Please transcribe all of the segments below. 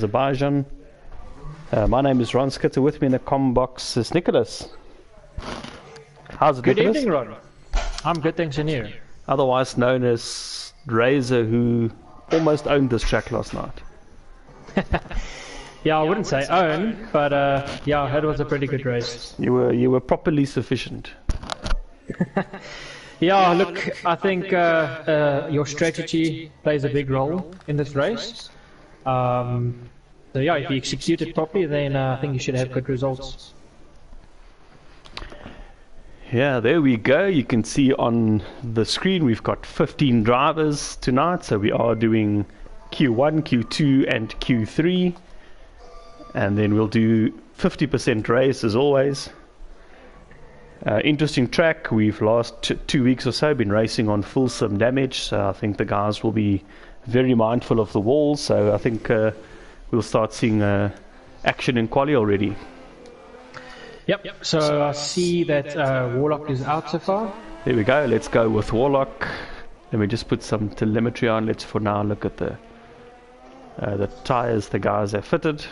Azerbaijan. My name is Ron Skitter. With me in the com box is Nicholas. How's it, Good Nicholas? evening, Ron. I'm good, thanks, and you? Otherwise known as Razor, who almost owned this track last night. Yeah, I wouldn't say own, but yeah, it was a pretty good race. You were properly sufficient. Yeah, look, I think your strategy plays a big role in this race. So yeah, if you execute it properly, then I think you should have good results. Yeah, there we go. You can see on the screen we've got 15 drivers tonight. So we are doing Q1, Q2 and Q3. And then we'll do 50% race as always. Interesting track. We've last 2 weeks or so been racing on full sim damage. So I think the guys will be very mindful of the walls. So I think we'll start seeing action in quali already. Yep. So I see that Warlock is out so far. There we go. Let's go with Warlock. Let me just put some telemetry on. Let's for now look at the tires the guys have fitted.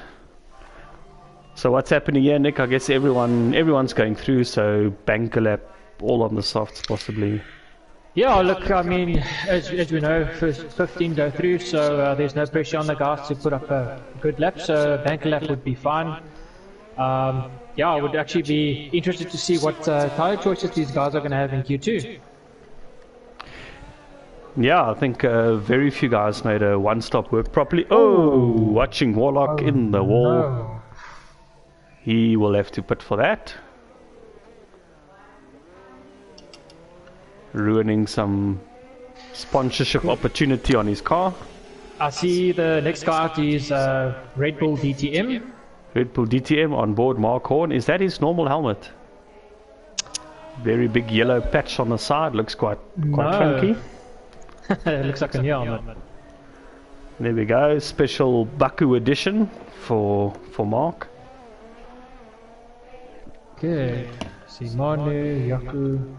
So what's happening here, Nick? I guess everyone's going through. So banker lap, all on the softs possibly. Yeah, look, I mean, as we know, first 15 go through, so there's no pressure on the guys to put up a good lap. So banker lap would be fine. Yeah, I would actually be interested to see what tyre choices these guys are going to have in Q2. Yeah, I think very few guys made a one-stop work properly. Oh, watching Warlock in the wall. No. He will have to pit for that. Ruining some sponsorship opportunity on his car. I see the next guy out is Red Bull DTM. Red Bull DTM on board Mark Horn. Is that his normal helmet? Very big yellow patch on the side. Looks quite funky. It looks like a new helmet. There we go. Special Baku edition for Mark. Okay. See Manu, Yaku.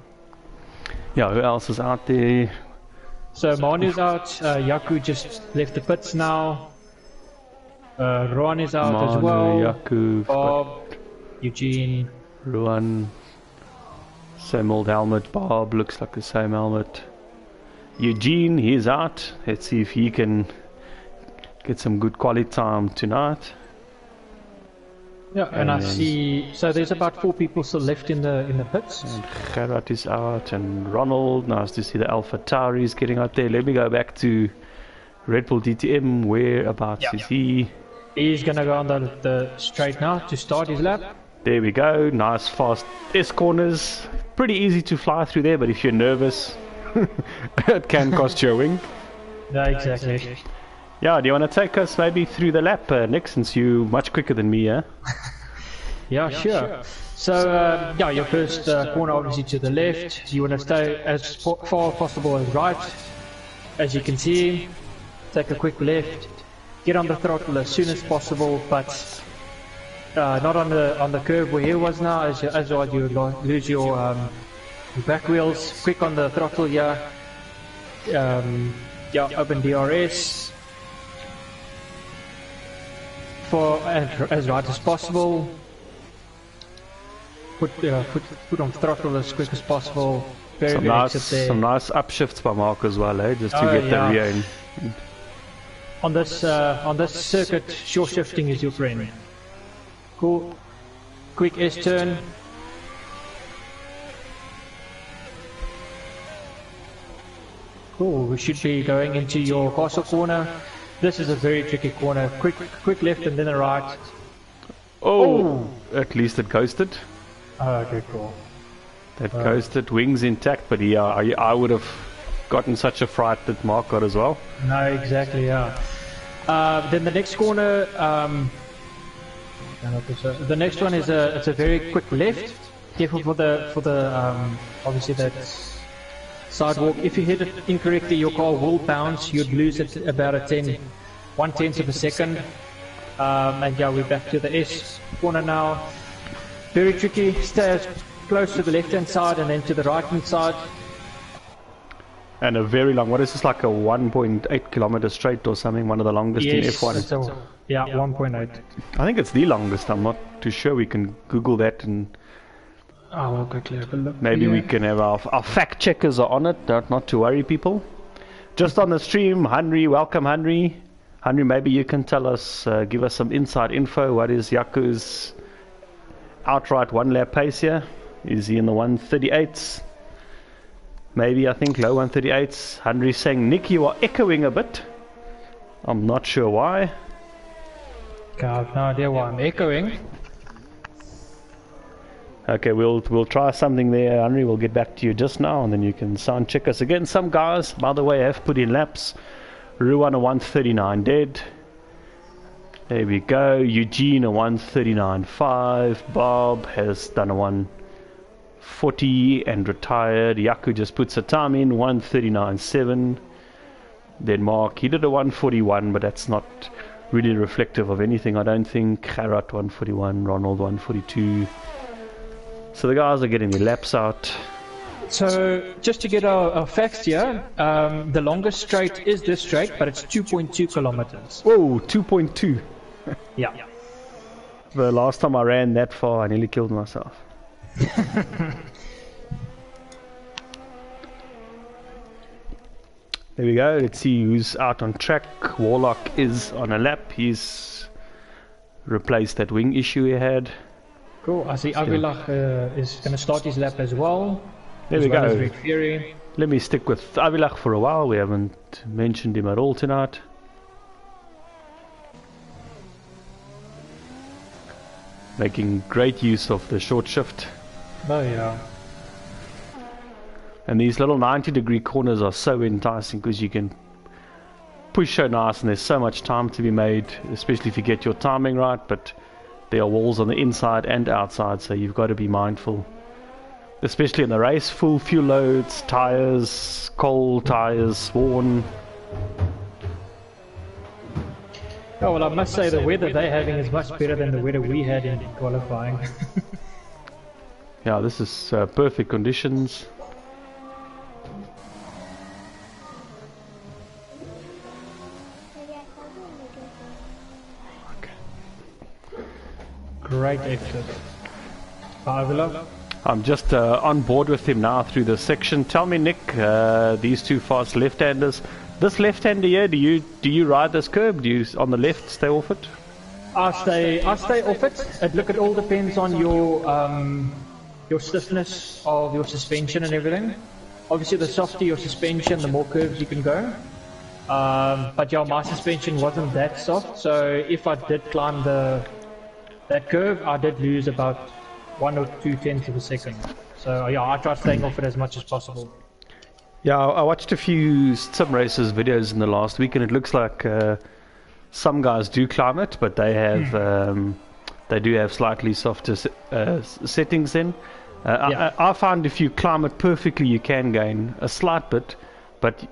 Yeah, who else is out there? So Manu's out. Yaku just left the pits now. Rohan is out Manu, as well. Yaku, Bob, Eugene. Rohan. Same old helmet. Bob looks like the same helmet. Eugene, he's out. Let's see if he can get some good quality time tonight. Yeah, and I see. So there's about 4 people still left in the pits. And Gerard is out, and Ronald. Nice to see the Alpha Tauris getting out there. Let me go back to Red Bull DTM. Whereabouts is he? He's gonna go on the straight now to start his lap. There we go. Nice fast S corners. Pretty easy to fly through there, but if you're nervous, it can cost you a wing. Yeah, exactly. Yeah, do you want to take us maybe through the lap, Nick, since you're much quicker than me, yeah? Yeah, sure. So, yeah, your first corner obviously to the left. You want to stay as far as possible as right. As you can see, take a quick left. Get on the throttle as soon as possible, but not on the curve where he was now, as you lose your back wheels. Quick on the throttle here. Yeah, open DRS. For as right as possible. Put on throttle as quick as possible. Some nice upshifts by Mark as well, eh? Just to get the rear in. On this circuit, short shifting is your friend. Cool. Quick S turn. Cool. We should be going into your castle corner. This is a very tricky corner. Quick left and then a right. Oh! At least it coasted. Okay, cool. That coasted, wings intact, but yeah, I would have gotten such a fright that Mark got as well. No, exactly, yeah. Then the next corner, the next one is it's a very quick left. Careful for the obviously that sidewalk. If you hit it incorrectly, your car will bounce. You'd lose it about a 1/10 of a second. And yeah, we're back to the S corner now. Very tricky. Stay as close to the left-hand side and then to the right-hand side. And a very long, what is this, like a 1.8 kilometer straight or something, one of the longest in F1. Yeah, 1.8. I think it's the longest. I'm not too sure. We can Google that and I will quickly have a look. maybe we can have our fact checkers are on it. Not to worry, people. Just on the stream, Henry, welcome, Henry. Henry, maybe you can tell us, give us some inside info. What is Jaco's outright one-lap pace here? Is he in the 138s? Maybe, I think, low 138s. Henry's saying, Nick, you are echoing a bit. I'm not sure why. I have no idea why I'm echoing. Okay, we'll try something there, Henry. We'll get back to you just now, and then you can sound check us again. Some guys, by the way, have put in laps. Ruan a 139 dead. There we go. Eugene a 139.5. Bob has done a 140 and retired. Yaku just puts a time in 139.7. Then Mark, he did a 141, but that's not really reflective of anything, I don't think. Harat 141, Ronald 142. So the guys are getting their laps out. So, just to get our facts here, the longest straight is this straight, but it's 2.2 kilometers. Whoa, 2.2. Yeah. The last time I ran that far, I nearly killed myself. There we go. Let's see who's out on track. Warlock is on a lap. He's replaced that wing issue he had. Cool. I see Aguilar is going to start his lap as well. There we go. Let me stick with Avilach for a while. We haven't mentioned him at all tonight. Making great use of the short shift. Oh yeah. And these little 90-degree corners are so enticing because you can push so nice and there's so much time to be made, especially if you get your timing right, but there are walls on the inside and outside, so you've got to be mindful. Especially in the race, full fuel loads, tires, cold tires, worn. Oh well, I must say the weather they're having is much better than the weather we had in qualifying. Yeah, this is perfect conditions. Great exit. Aguilar. I'm just on board with him now through the section. Tell me, Nick, these two fast left-handers. This left-hander here, do you ride this curb? Do you on the left stay off it? I stay off it. Look, it all depends on your stiffness of your suspension and everything. Obviously, the softer your suspension, the more curves you can go. But yeah, my suspension wasn't that soft, so if I did climb that curve, I did lose about 1 or 2 tenths of a second. So yeah, I try staying off it as much as possible. Yeah, I watched a few sim races videos in the last week, and it looks like some guys do climb it, but they have they do have slightly softer settings in. Yeah. I found if you climb it perfectly, you can gain a slight bit, but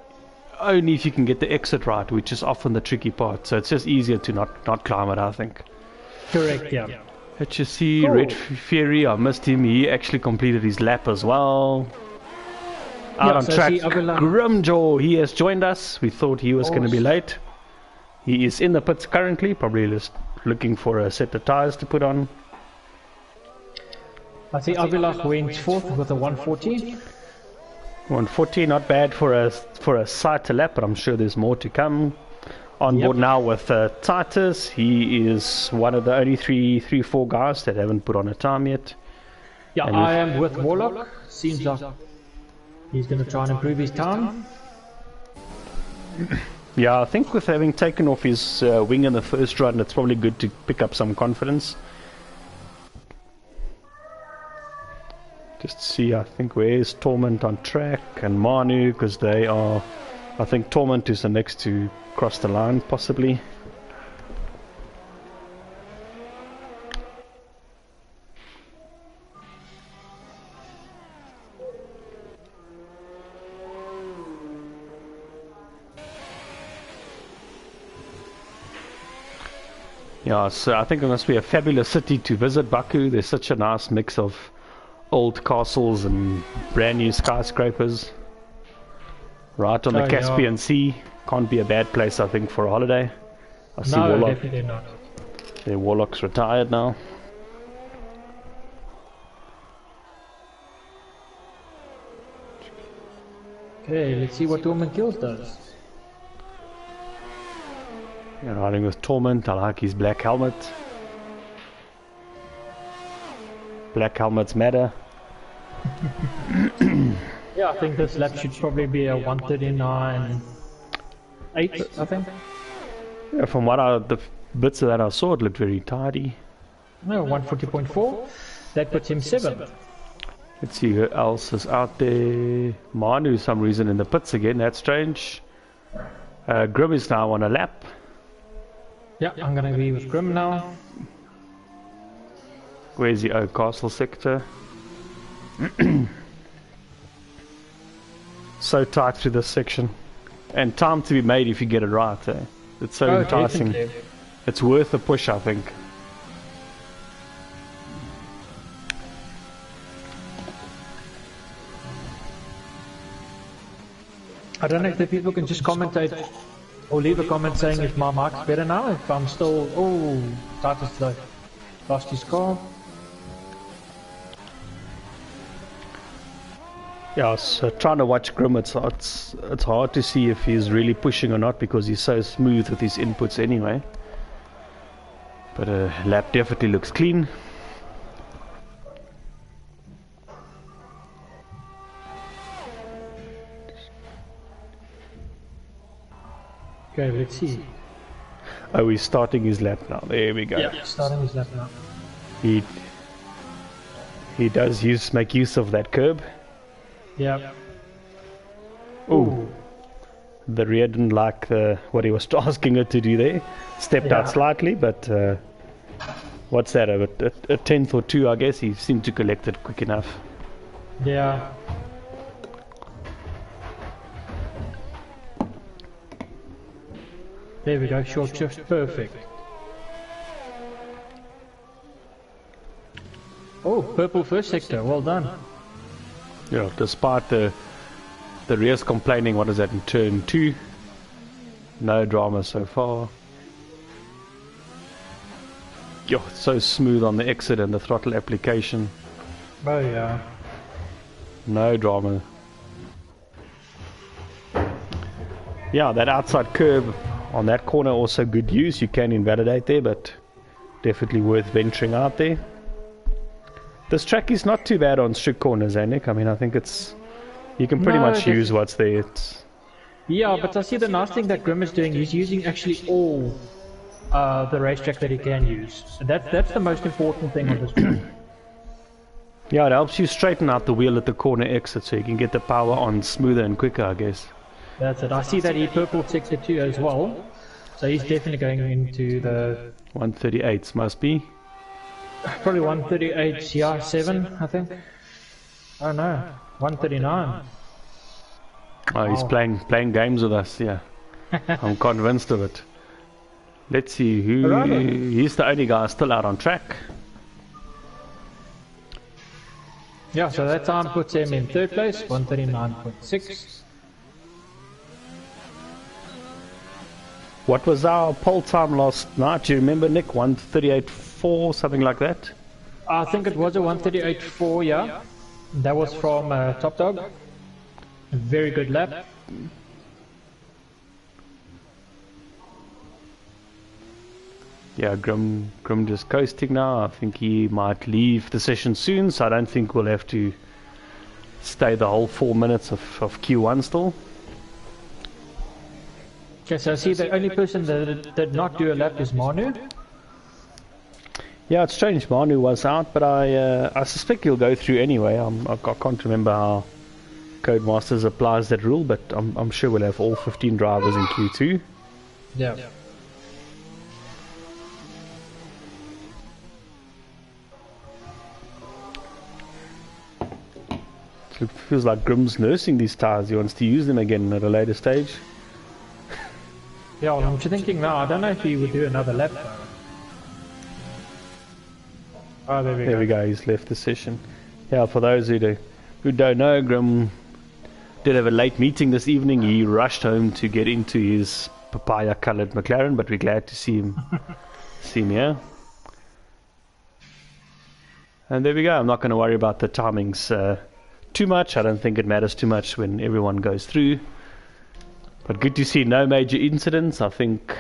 only if you can get the exit right, which is often the tricky part. So it's just easier to not climb it, I think. Correct, yeah. HSC, Cool. Red Fury, I missed him. He actually completed his lap as well. Out on track, Grimjaw, he has joined us. We thought he was going to be late. He is in the pits currently, probably just looking for a set of tires to put on. I see Aguilar went fourth with a 140. 140, not bad for a sight to lap, but I'm sure there's more to come. On board now with Titus. He is one of the only three, 4 guys that haven't put on a time yet. Yeah, I am with Warlock. Seems like he's going to try and improve his time. Yeah, I think with having taken off his wing in the first run, it's probably good to pick up some confidence. Just see, I think, where's Torment on track and Manu, because they are, I think Torment is the next to cross the line, possibly. Yeah, so I think it must be a fabulous city to visit, Baku. There's such a nice mix of old castles and brand new skyscrapers. Right on the Caspian Sea. Can't be a bad place, I think, for a holiday. I see No, Warlock. definitely not. Their Warlock's retired now. Okay, let's see what Torment Kills does. Yeah, riding with Torment. I like his black helmet. Black helmets matter. Yeah, I think this lap should probably be a 139.8, I think. Yeah, from the bits of that I saw, it looked very tidy. No, 140.4. That puts him 7th. Let's see who else is out there. Manu, some reason in the pits again. That's strange. Grim is now on a lap. Yeah, I'm gonna be with Grim now. Where's the old castle sector? So tight through this section. And time to be made if you get it right. Eh? It's so enticing. Definitely. It's worth a push, I think. I don't know if the people can just commentate or leave a comment saying if my mic's better now, if I'm still... Oh, Titus lost his car. Yeah, so trying to watch Grim, it's hard to see if he's really pushing or not because he's so smooth with his inputs anyway. But lap definitely looks clean. Okay, let's see. Oh, he's starting his lap now. There we go. Yeah, starting his lap now. He does make use of that curb. Yeah. Oh, the rear didn't like what he was asking her to do there. Stepped out slightly, but what's that? A tenth or two, I guess. He seemed to collect it quick enough. Yeah. There we go, short shift, perfect. Oh, purple first sector, well done. Yeah, despite the rear's complaining, what is that, in turn 2? No drama so far. Yo, it's so smooth on the exit and the throttle application. Oh yeah. No drama. Yeah, that outside curve on that corner also good use. You can invalidate there, but definitely worth venturing out there. This track is not too bad on strict corners, eh, Nick? I mean, I think you can pretty much use what's there. Yeah, but I see the nice thing that Grim is doing, he's using actually all the racetrack that he can use. And that's the most important thing on this track. Yeah, it helps you straighten out the wheel at the corner exit so you can get the power on smoother and quicker, I guess. That's it. I see that he purple sector 2 as well. So he's definitely going into the... 138s must be. Probably 138, yeah, 7, I think. Oh no, 139. Oh, he's playing games with us, yeah. I'm convinced of it. Let's see who... He's the only guy still out on track. Yeah, so that time puts him in 3rd place, 139.6. What was our pole time last night? Do you remember, Nick? 138.4, something like that? I think it was a 138.4, yeah. That was from Top Dog. A very good lap. Yeah, Grim just coasting now. I think he might leave the session soon, so I don't think we'll have to stay the whole 4 minutes of Q1 still. Okay, so I see the only person that did not do a lap is Manu. Yeah, it's strange. Manu was out, but I suspect he'll go through anyway. I can't remember how Codemasters applies that rule, but I'm sure we'll have all 15 drivers in Q2. Yeah. It feels like Grim's nursing these tires. He wants to use them again at a later stage. Yeah, well, I'm thinking now. I don't know if he would do another lap though. Oh, there we go. He's left the session. Yeah, for those who don't know, Grim did have a late meeting this evening. He rushed home to get into his papaya-coloured McLaren, but we're glad to see him here. And there we go. I'm not going to worry about the timings too much. I don't think it matters too much when everyone goes through. But good to see no major incidents. I think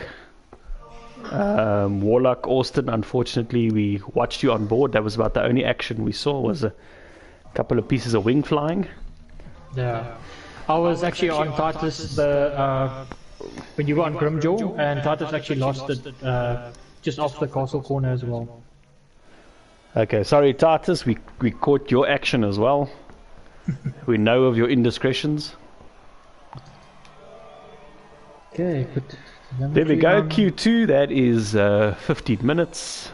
Warlock, Austin, unfortunately we watched you on board. That was about the only action we saw, was a couple of pieces of wing flying. Yeah, I was actually on Titus when you were on Grimjaw, and Titus actually lost it just off the castle corner as well. Okay, sorry Titus, we caught your action as well. We know of your indiscretions. Okay, good. There we go, Q2, that is 15 minutes.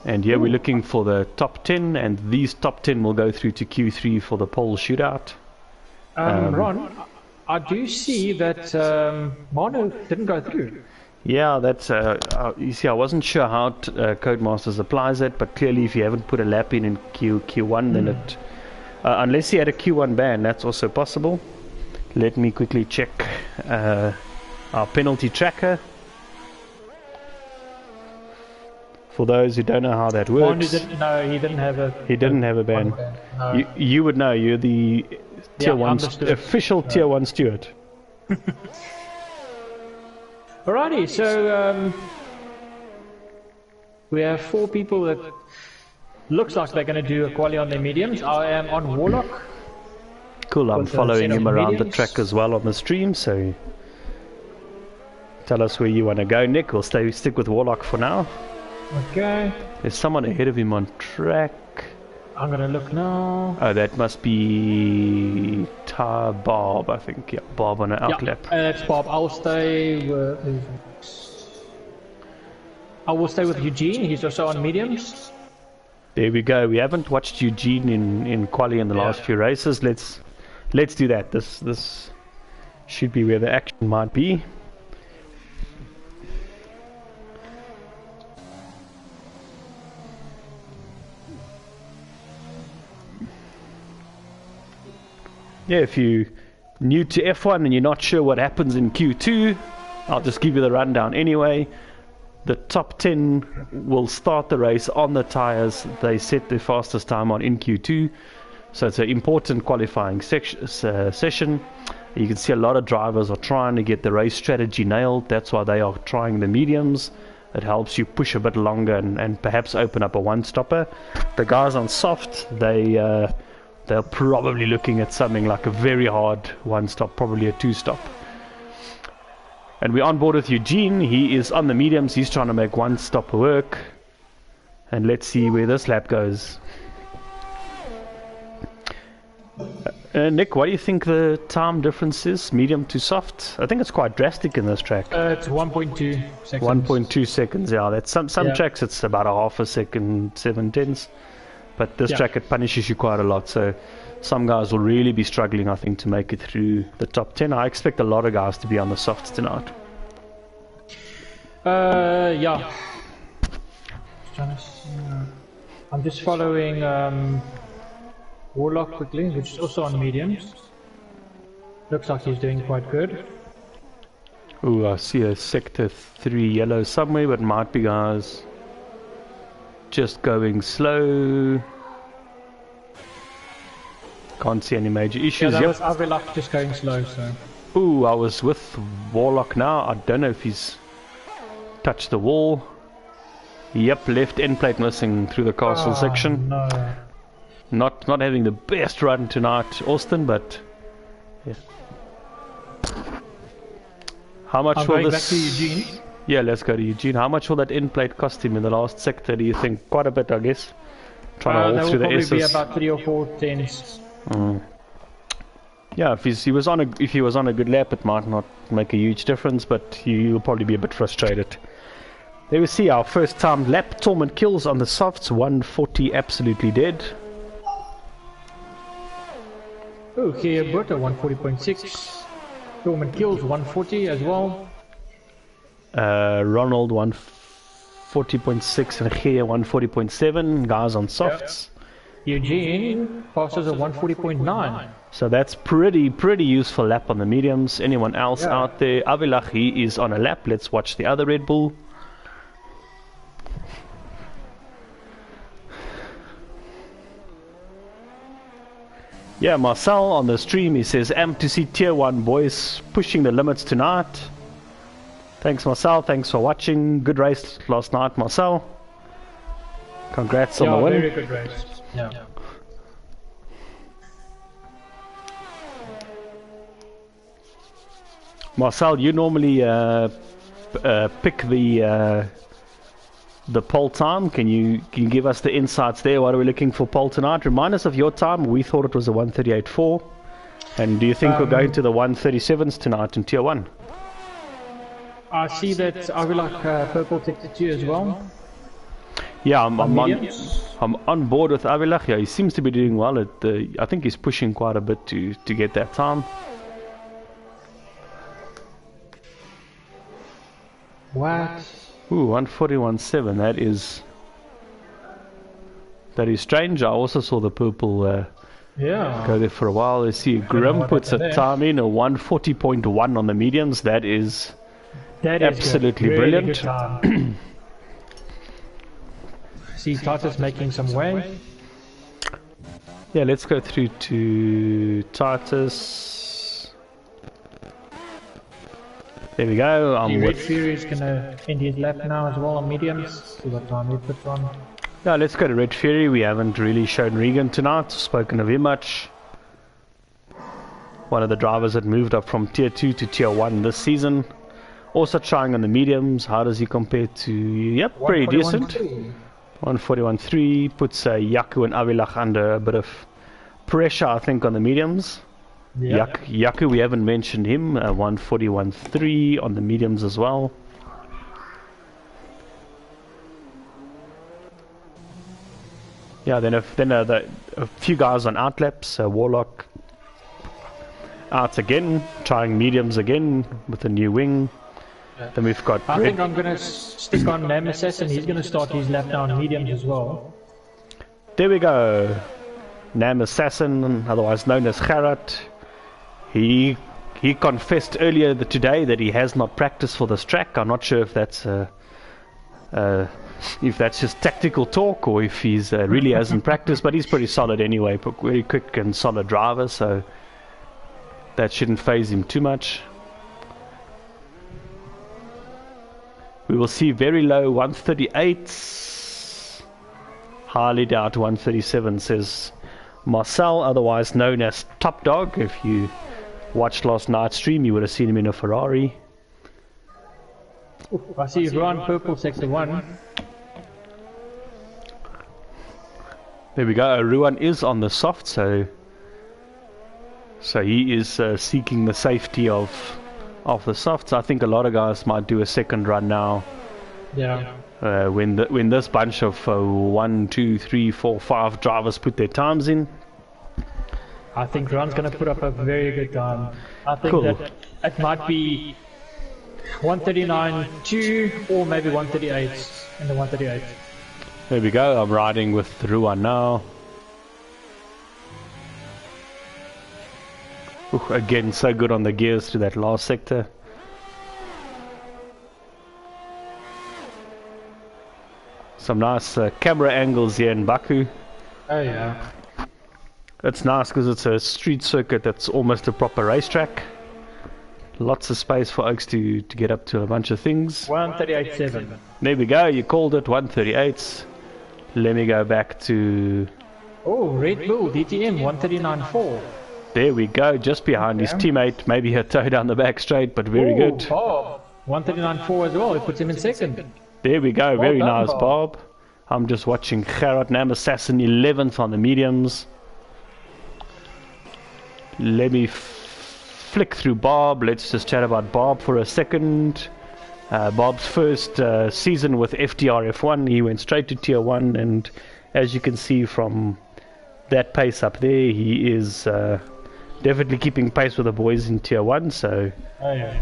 And here we're looking for the top 10, and these top 10 will go through to Q3 for the pole shootout. Ron, I do see that Manu didn't go through. Yeah, that's, you see, I wasn't sure how Codemasters applies it, but clearly if you haven't put a lap in Q1, then it, unless he had a Q1 ban, that's also possible. Let me quickly check our penalty tracker. For those who don't know how that works, no, he didn't have a. He didn't have a ban. No. You would know. You're the tier 1 official tier 1 steward. Alrighty, so we have 4 people that looks like they're going to do a quali on their mediums. I am on Warlock. Cool, I'm following him around the track as well on the stream, so tell us where you want to go, Nick. We'll stick with Warlock for now. Okay. There's someone ahead of him on track. I'm going to look now. Oh, that must be Bob, I think. Yeah, Bob on an outlap. Yeah, it's Bob. I will stay with Eugene. He's also on mediums. There we go. We haven't watched Eugene in quali in the last few races. Let's do that. This should be where the action might be. Yeah, if you're new to F1 and you're not sure what happens in Q2, I'll just give you the rundown anyway. The top 10 will start the race on the tyres they set their fastest time on in Q2. So it's an important qualifying session. You can see a lot of drivers are trying to get the race strategy nailed. That's why they are trying the mediums. It helps you push a bit longer and perhaps open up a one-stopper. The guys on soft, they're probably looking at something like a very hard one-stop, probably a two-stop. And we're on board with Eugene. He is on the mediums. He's trying to make one stop work. And let's see where this lap goes. Nick, what do you think the time difference is, medium to soft? I think it's quite drastic in this track. It's 1.2 seconds. 1.2 seconds, yeah. That's some tracks it's about a half a second, 7/10. But this track, it punishes you quite a lot. So some guys will really be struggling, I think, to make it through the top 10. I expect a lot of guys to be on the softs tonight. Yeah. I'm just following Warlock quickly, which is also on mediums. Looks like he's doing quite good. Ooh, I see a sector 3 yellow somewhere, but might be guys just going slow. Can't see any major issues. Yeah, that was Avilak just going slow, so. Ooh, I was with Warlock now. I don't know if he's touched the wall. Yep, left end plate missing through the castle section. No. Not having the best run tonight, Austin, but yeah. How much will going this? Back to Eugene. Yeah, let's go to Eugene. How much will that end plate cost him in the last sector? Do you think? Quite a bit, I guess. Trying to hold through the S's. That will probably be about 3 or 4 tenths. Yeah, if he was on a good lap, it might not make a huge difference, but you'll probably be a bit frustrated. There we see our first time lap. Torment kills on the softs, 140 absolutely dead. Okay, Berta 140.6. Torment kills 140 as well. Ronald 140.6 and Gia 140.7. Guys on softs. Eugene passes a 140.9. So that's pretty useful lap on the mediums. Anyone else Yeah. out there? Avilach, he is on a lap. Let's watch the other Red Bull. Yeah, Marcel on the stream, he says, amped to see Tier 1 boys pushing the limits tonight. Thanks, Marcel. Thanks for watching. Good race last night, Marcel. Congrats on the win. Very good race. Yeah. Marcel, you normally pick the pole time. Can you give us the insights there? What are we looking for pole tonight? Remind us of your time. We thought it was a 1:38.4. And do you think we're going to the 1:37s tonight in Tier 1? I see that I would like purple ticket too as well. Yeah, I'm on board with Avilach. Yeah, he seems to be doing well. I think he's pushing quite a bit to get that time. What? Ooh, 141.7. That is strange. I also saw the purple go there for a while. I see Grim puts a time in, a 140.1 on the mediums. That is absolutely really brilliant. Good time. See Titus making some way. Yeah, let's go through to Titus. There we go. I'm Red with. Fury is gonna end his lap now as well on mediums. See what time he puts on. Yeah, let's go to Red Fury. We haven't really shown Regan tonight, spoken of him much. One of the drivers that moved up from Tier 2 to Tier 1 this season. Also trying on the mediums. How does he compare to... Yep, pretty decent. 141.3 puts Yaku and Avilach under a bit of pressure, I think, on the mediums. Yeah. Yaku, we haven't mentioned him. 141.3 on the mediums as well. Yeah, then a few guys on outlaps. Warlock out again, trying mediums again with a new wing. Yeah. Then we've got I think I'm gonna stick on Nemesis, and he's gonna start his lap down mediums as well. There we go. Nam Assassin, otherwise known as Gerard. He confessed earlier today that he has not practiced for this track. I'm not sure if that's just tactical talk or if he's really hasn't practiced, but he's pretty solid anyway. Very quick and solid driver, so that shouldn't faze him too much. We will see very low 138. Highly doubt 137, says Marcel, otherwise known as Top Dog. If you watched last night's stream, you would have seen him in a Ferrari. I see Ron Purple Sector 1. There we go. Ruan is on the soft, so he is seeking the safety of the softs. I think a lot of guys might do a second run now. Yeah. When this bunch of 1, 2, 3, 4, 5 drivers put their times in. I think Ron's gonna put up a very good time. I think that it might be 139.2 or maybe 138 in the 138. There we go. I'm riding with Ruan now. Ooh, again, so good on the gears to that last sector. Some nice camera angles here in Baku. Oh yeah. It's nice because it's a street circuit that's almost a proper racetrack. Lots of space for Oaks to get up to a bunch of things. 138.7. There we go. You called it 138. Let me go back to... Oh, Red Bull DTM 139.4. There we go. Just behind his teammate. Maybe a toe down the back straight, but very good. Bob 139.4 as well. It puts him in second. There we go. Well very done, nice, Bob. I'm just watching Gerard Nam Assassin 11th on the mediums. Let me flick through Bob. Let's just chat about Bob for a second. Bob's first season with FTRF1, he went straight to Tier 1, and as you can see from that pace up there, he is definitely keeping pace with the boys in Tier 1, so Oh yeah.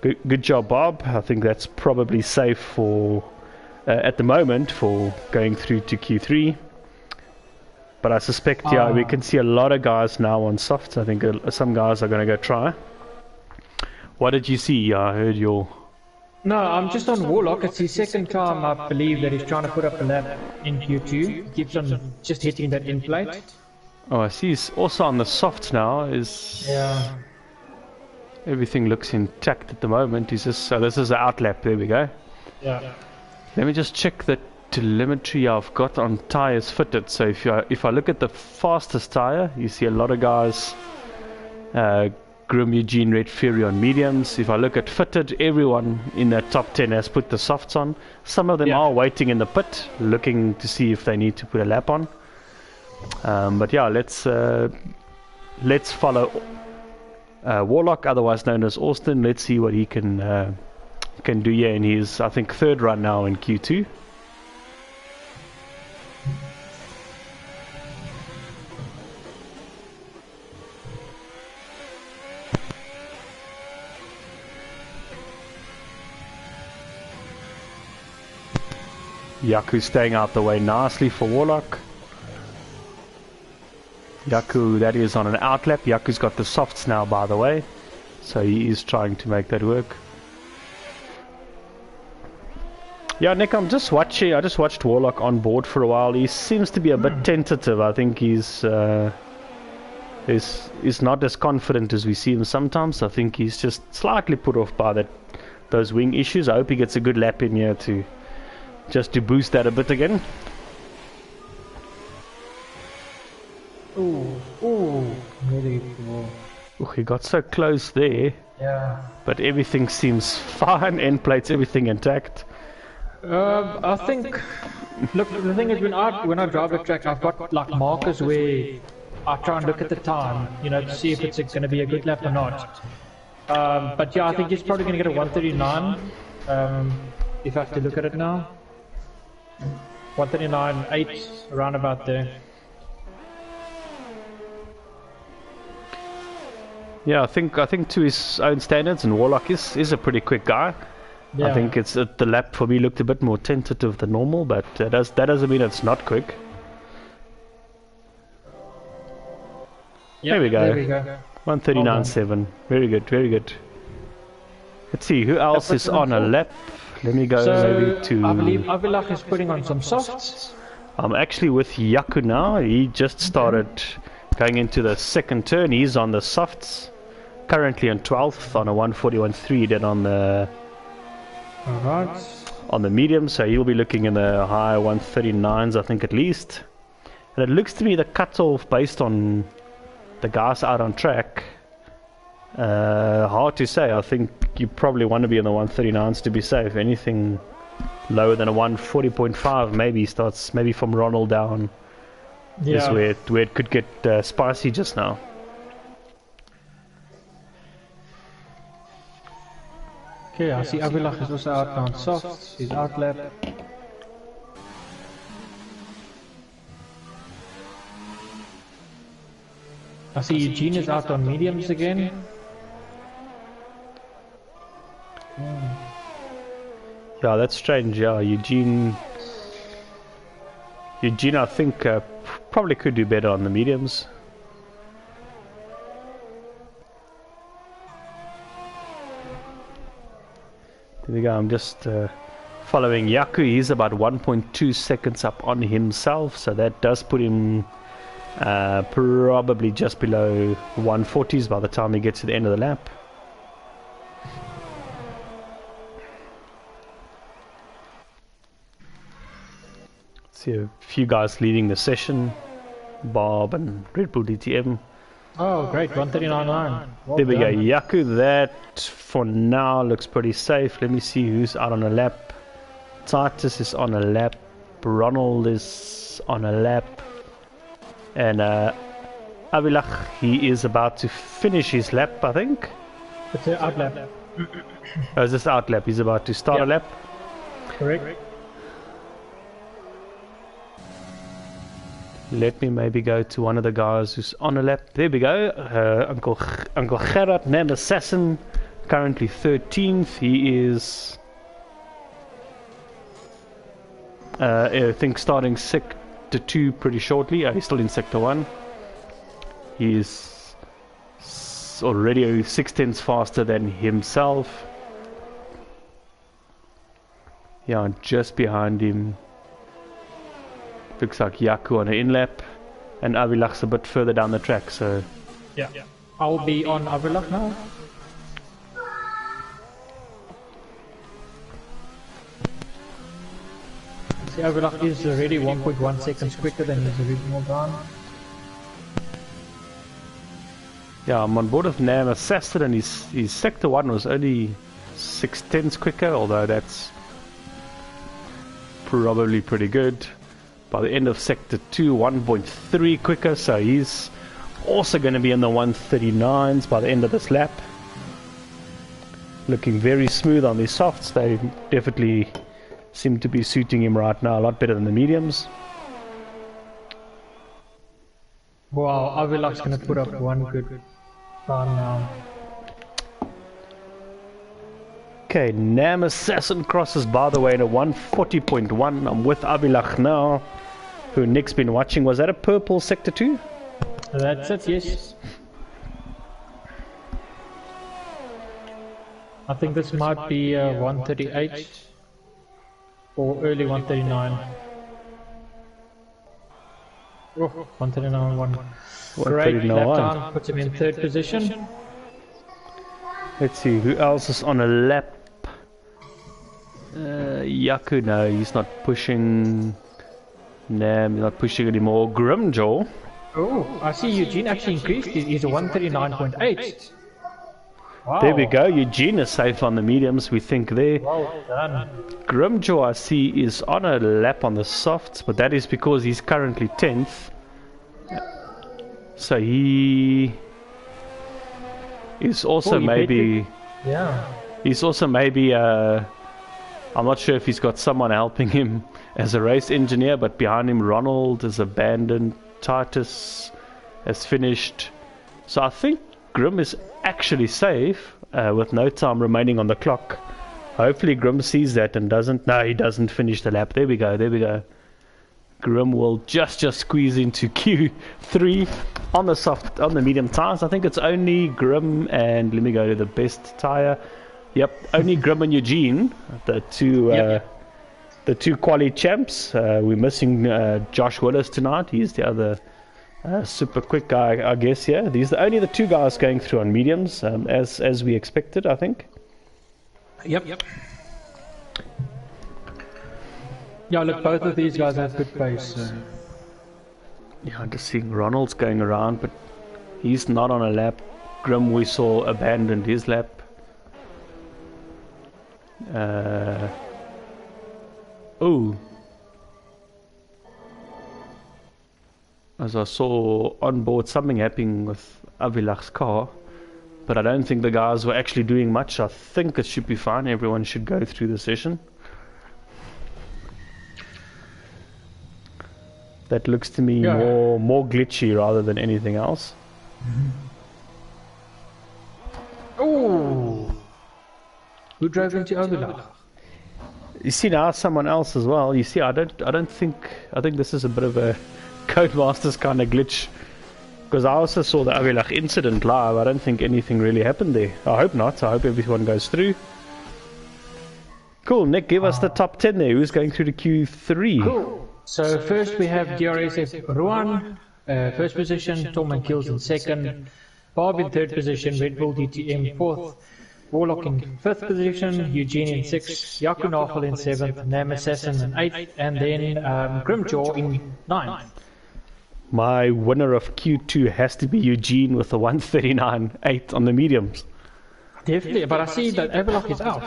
good job, Bob. I think that's probably safe for at the moment for going through to Q3. But I suspect, yeah, we can see a lot of guys now on softs. I think some guys are going to go try. What did you see? I heard your... No, I'm just on Warlock. It's his second time, I believe, that he's trying to put up a lap in Q2. He keeps on just hitting that in plate. Oh, I see. He's also on the softs now. Yeah. Everything looks intact at the moment. He's just... So this is the outlap. There we go. Yeah. Let me just check the telemetry I've got on tires fitted. So if I look at the fastest tire, you see a lot of guys... Grim, Eugene, Red Fury on mediums. If I look at fitted, everyone in that top 10 has put the softs on. Some of them are waiting in the pit, looking to see if they need to put a lap on. But yeah, let's follow Warlock, otherwise known as Austin. Let's see what he can do here in his, I think, third run now in Q2. Yaku staying out the way nicely for Warlock. Yaku, that is on an outlap. Yaku's got the softs now, by the way, so he is trying to make that work. Yeah, Nick, I'm just watching. I just watched Warlock on board for a while. He seems to be a bit tentative. I think he's not as confident as we see him sometimes. I think he's just slightly put off by those wing issues. I hope he gets a good lap in here too. Just to boost that a bit again. Ooh, really cool. Ooh, he got so close there. Yeah. But everything seems fine. End plates, everything intact. I think. Look, the thing is, when I drive the track, I've got like markers where I try and look at the time, you know, to see if it's going to be a good lap or not. But yeah, I think he's probably going to get a 139. If I have to look at it now. 139.8, around about there. Yeah, I think to his own standards, and Warlock is a pretty quick guy. Yeah. I think it's the lap for me looked a bit more tentative than normal, but that doesn't mean it's not quick. Yep, there we go. 139.7. Very good, very good. Let's see who else is on a lap. Let me go maybe to... I believe Avilach is putting on some softs. I'm actually with Yaku now. He just started going into the second turn. He's on the softs. Currently on 12th on a 141.3. Then on the... Alright. On the medium. So he'll be looking in the high 139s, I think, at least. And it looks to me the cutoff based on the guys out on track... hard to say. I think you probably want to be in the 139s to be safe. Anything lower than a 140.5 maybe from Ronald down is where it could get spicy just now. Okay, I see Avilach is also out on softs. He's out lap. I see Eugene is out on mediums again. Yeah, that's strange. Yeah, Eugene I think probably could do better on the mediums. There we go. I'm just following Yaku. He's about 1.2 seconds up on himself, so that does put him probably just below 140s by the time he gets to the end of the lap. See a few guys leading the session. Bob and Red Bull DTM. Oh, great, 139.9. There we go, Yaku. That for now looks pretty safe. Let me see who's out on a lap. Titus is on a lap. Ronald is on a lap. And Avilach, he is about to finish his lap, I think. It's an out lap. Oh, is this out lap? He's about to start a lap? Correct. Let me maybe go to one of the guys who's on a lap. There we go. Uncle Gerard, named Assassin, currently 13th. He is, I think, starting Sector 2 pretty shortly. He's still in Sector 1. He's already 6 tenths faster than himself. Yeah, just behind him looks like Yaku on an in-lap, and Avilach's a bit further down the track, so... Yeah, I'll be on Avilach now. See, Avilach is already 1.1 seconds quicker than his original time. Yeah, I'm on board with Nam Assassin, and his Sector 1 was only 6 tenths quicker, although that's probably pretty good. By the end of Sector 2, 1.3 quicker, so he's also going to be in the 139s by the end of this lap. Looking very smooth on these softs. They definitely seem to be suiting him right now a lot better than the mediums. Wow, Avilach's going to put up one good time now. Okay, Nam Assassin crosses by the way in a 140.1. I'm with Avilach now, who Nick's been watching. Was that a purple Sector 2? That's it, yes. I think this might be 138 or early 139. Oh, 139.1. Great lap time, puts him in third position. Let's see, who else is on a lap? Yaku, no, he's not pushing. Nam, he's not pushing anymore. Grimjaw. Oh, I see Eugene actually increased. He's a 139.8. Wow. There we go. Eugene is safe on the mediums, we think there. Well done. Grimjaw, I see, is on a lap on the softs, but that is because he's currently 10th. So he is also maybe... Yeah. He's also maybe... I'm not sure if he's got someone helping him as a race engineer, but behind him Ronald is abandoned. Titus has finished. So I think Grim is actually safe with no time remaining on the clock. Hopefully Grim sees that and doesn't. No, he doesn't finish the lap. There we go. There we go. Grim will just squeeze into Q3 on the medium tires. I think it's only Grim and let me go to the best tire. Yep, only Grim and Eugene, the two quali champs. We're missing Josh Willis tonight. He's the other super quick guy, I guess. Yeah, these are only the two guys going through on mediums, as we expected, I think. Yep. Yeah, look, both of these guys have good pace. So. Yeah, I'm just seeing Ronald's going around, but he's not on a lap. Grim, we saw, abandoned his lap. As I saw on board something happening with Avilach's car, but I don't think the guys were actually doing much. I think it should be fine. Everyone should go through the session. That looks to me more glitchy rather than anything else. Oh, who drove into Avilach? You see now someone else as well. You see, I think this is a bit of a Codemasters kind of glitch, because I also saw the Avilach incident live. I don't think anything really happened there. I hope not. I hope everyone goes through. Cool, Nick, give us the top 10 there. Who's going through to Q3? Cool. So first we have DRSF Ruan, first position, Tom and Kills in second, Bob in third position, Red Bull DTM fourth, Warlock in fifth position, Eugene in sixth, Yaku Nafel in seventh, Nam Assassin in eighth, and then Grimjaw in ninth. My winner of Q2 has to be Eugene with a 139.8 on the mediums. Definitely, but I see that Avilach is out.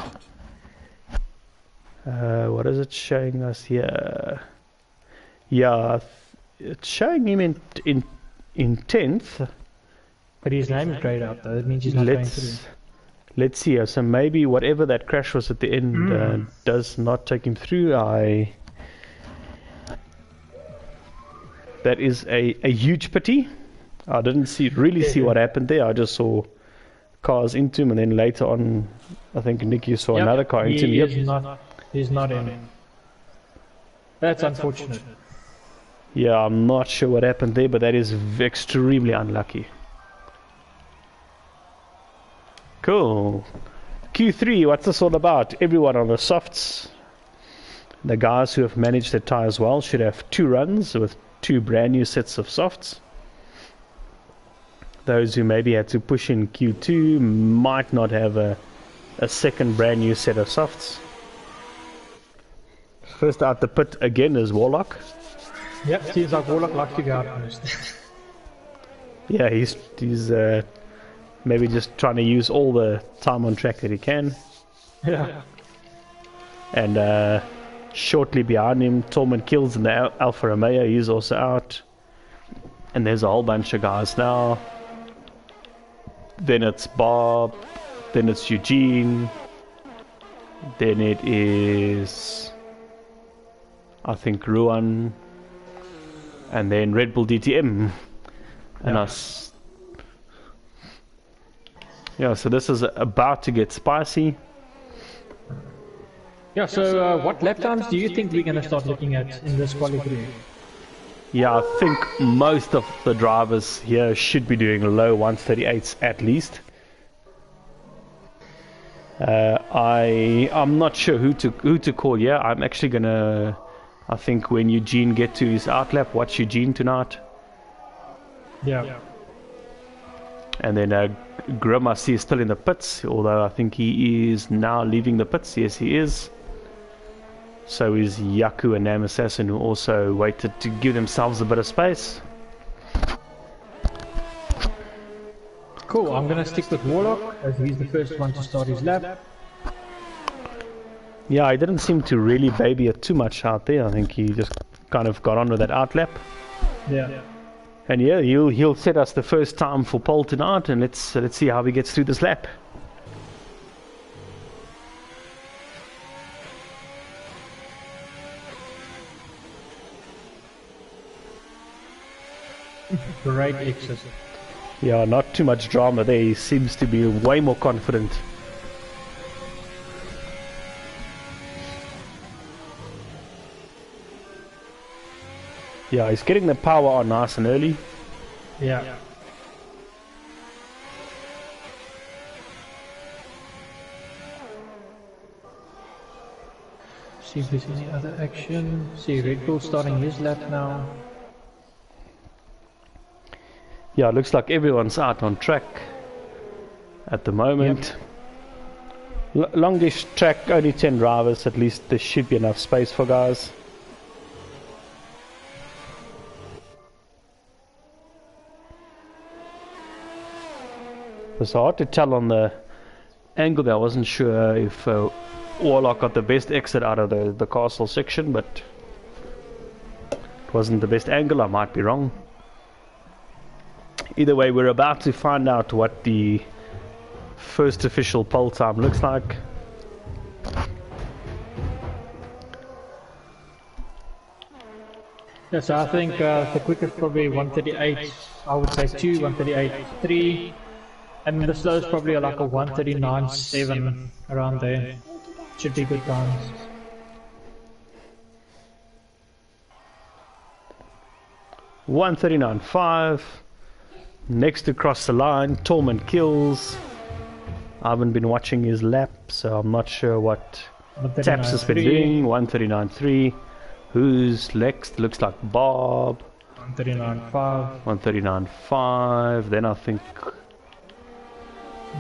What is it showing us here? Yeah, it's showing him in 10th. But his name is grayed out though, that means he's not going through. Let's see, so maybe whatever that crash was at the end does not take him through. That is a huge pity. I didn't really see what happened there. I just saw cars into him, and then later on, I think Nick, you saw another car into him. He's not in. That's unfortunate. Yeah, I'm not sure what happened there, but that is extremely unlucky. Cool. Q3, what's this all about? Everyone on the softs. The guys who have managed their tires well should have 2 runs with 2 brand new sets of softs. Those who maybe had to push in Q2 might not have a second brand new set of softs. First out the pit again is Warlock. Yep, seems like Warlock likes to go out first. Yeah, he's maybe just trying to use all the time on track that he can. Yeah. And shortly behind him, Tolman Kills in the Alfa Romeo, he's also out. And there's a whole bunch of guys now. Then it's Bob, then it's Eugene, then it is, I think, Ruan, and then Red Bull DTM, and us. Yeah, so this is about to get spicy. Yeah, so what lap times do you think we're going to start looking at in this qualifying? Yeah, I think most of the drivers here should be doing low 138s at least. I'm not sure who to call. Yeah, I'm actually gonna. I think when Eugene get to his outlap, watch Eugene tonight. Yeah. And then Grim, I see, is still in the pits, although I think he is now leaving the pits. Yes, he is. So is Yaku and Nam Assassin, who also waited to give themselves a bit of space. Cool, I'm gonna stick with Warlock as he's the first one to start his lap. Yeah, he didn't seem to really baby it too much out there. I think he just kind of got on with that outlap. Yeah. And yeah, he'll set us the first time for pole tonight, and let's see how he gets through this lap. Great exit. Yeah, not too much drama there. He seems to be way more confident. Yeah, he's getting the power on nice and early. Yeah. See if there's any other action. See Red Bull starting his lap now. Yeah, it looks like everyone's out on track at the moment. Yep. Longish track, only 10 drivers. At least there should be enough space for guys. It's hard to tell on the angle there. I wasn't sure if Warlock got the best exit out of the castle section, but it wasn't the best angle. I might be wrong. Either way, we're about to find out what the first official pole time looks like. Yeah, so I think the quickest probably 138, I would say 2, 138.3, and the slowest probably like a 139.7 around there. Should be good times. $139.5. Next to cross the line, Tolman Kills. I haven't been watching his lap, so I'm not sure what Taps has been doing. 139.3. Who's next? Looks like Bob. 139.5. 139.5. Then I think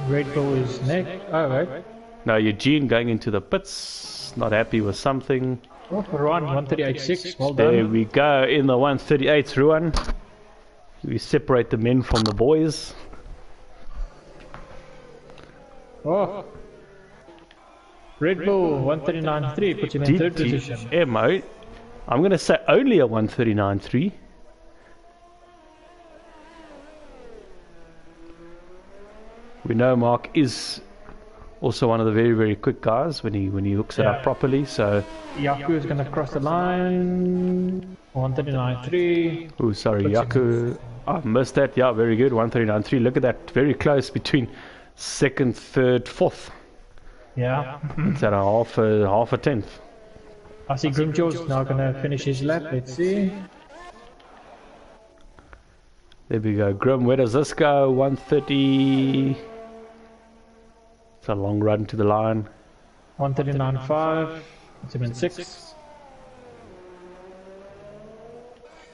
Red Bull is next. Oh, right. no, Eugene going into the pits. Not happy with something. Oh, Ruan, 138.6. Well done. There we go in the 138th Ruan. We separate the men from the boys. Oh. Red Bull 139.3 puts him in third position. DTM, I'm going to say only a 139.3. We know Mark is also one of the very, very quick guys when he hooks it up properly. So Yaku is going to cross the line. 139.3. Oh, sorry, Yaku. I missed that. Yeah, very good. 139.3. Look at that. Very close between second, third, fourth. Yeah. It's at half a tenth. I see Grimjaw's now going to finish his lap. Let's see. There we go. Grim, where does this go? 130. It's a long run to the line. 139.5. It's in 6.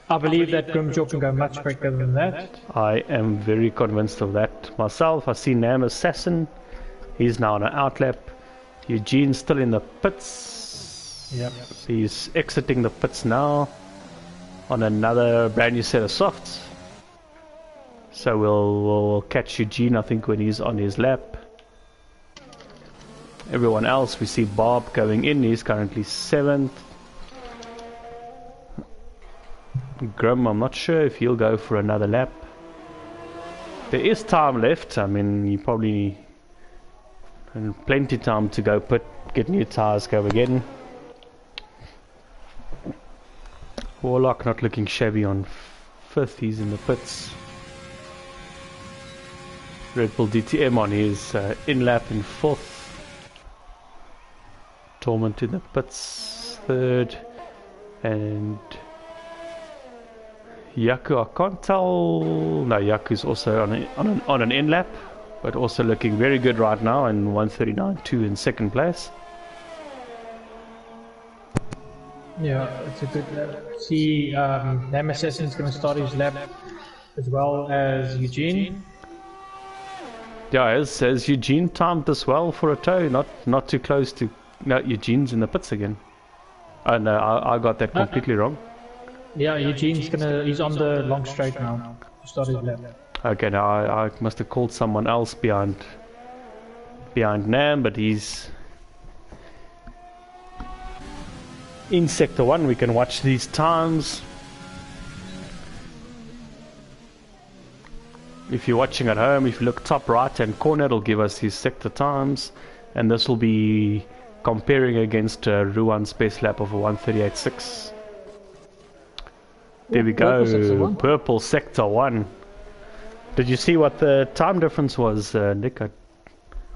I believe that Grimjaw can go much quicker than that. I am very convinced of that myself. I see Nam Assassin. He's now on an outlap. Eugene's still in the pits. Yep. He's exiting the pits now on another brand new set of softs. So we'll catch Eugene, I think, when he's on his lap. Everyone else, we see Bob going in. He's currently 7th. Grim, I'm not sure if he'll go for another lap. There is time left. I mean, you probably plenty time to go get new tires, go again. Warlock not looking shabby on 5th. He's in the pits. Red Bull DTM on his in lap in 4th. Torment in the pits 3rd, and Yaku, I can't tell. No, Yaku's also on an in lap, but also looking very good right now in 139.2 in 2nd place. Yeah, it's a good lap. See, Nam Assassin's going to start his lap as well as Eugene. Yeah, as Eugene timed this well for a toe, not too close to. No, Eugene's in the pits again. Oh no, I got that completely wrong. Yeah, he's on the long straight now to start his lap. Okay, now I must have called someone else behind Nam, but he's in sector 1. We can watch these times. If you're watching at home, if you look top right hand corner, it'll give us his sector times, and this will be comparing against Ruan's best lap of a 138.6. There we go, purple sector 1. Did you see what the time difference was, Nick?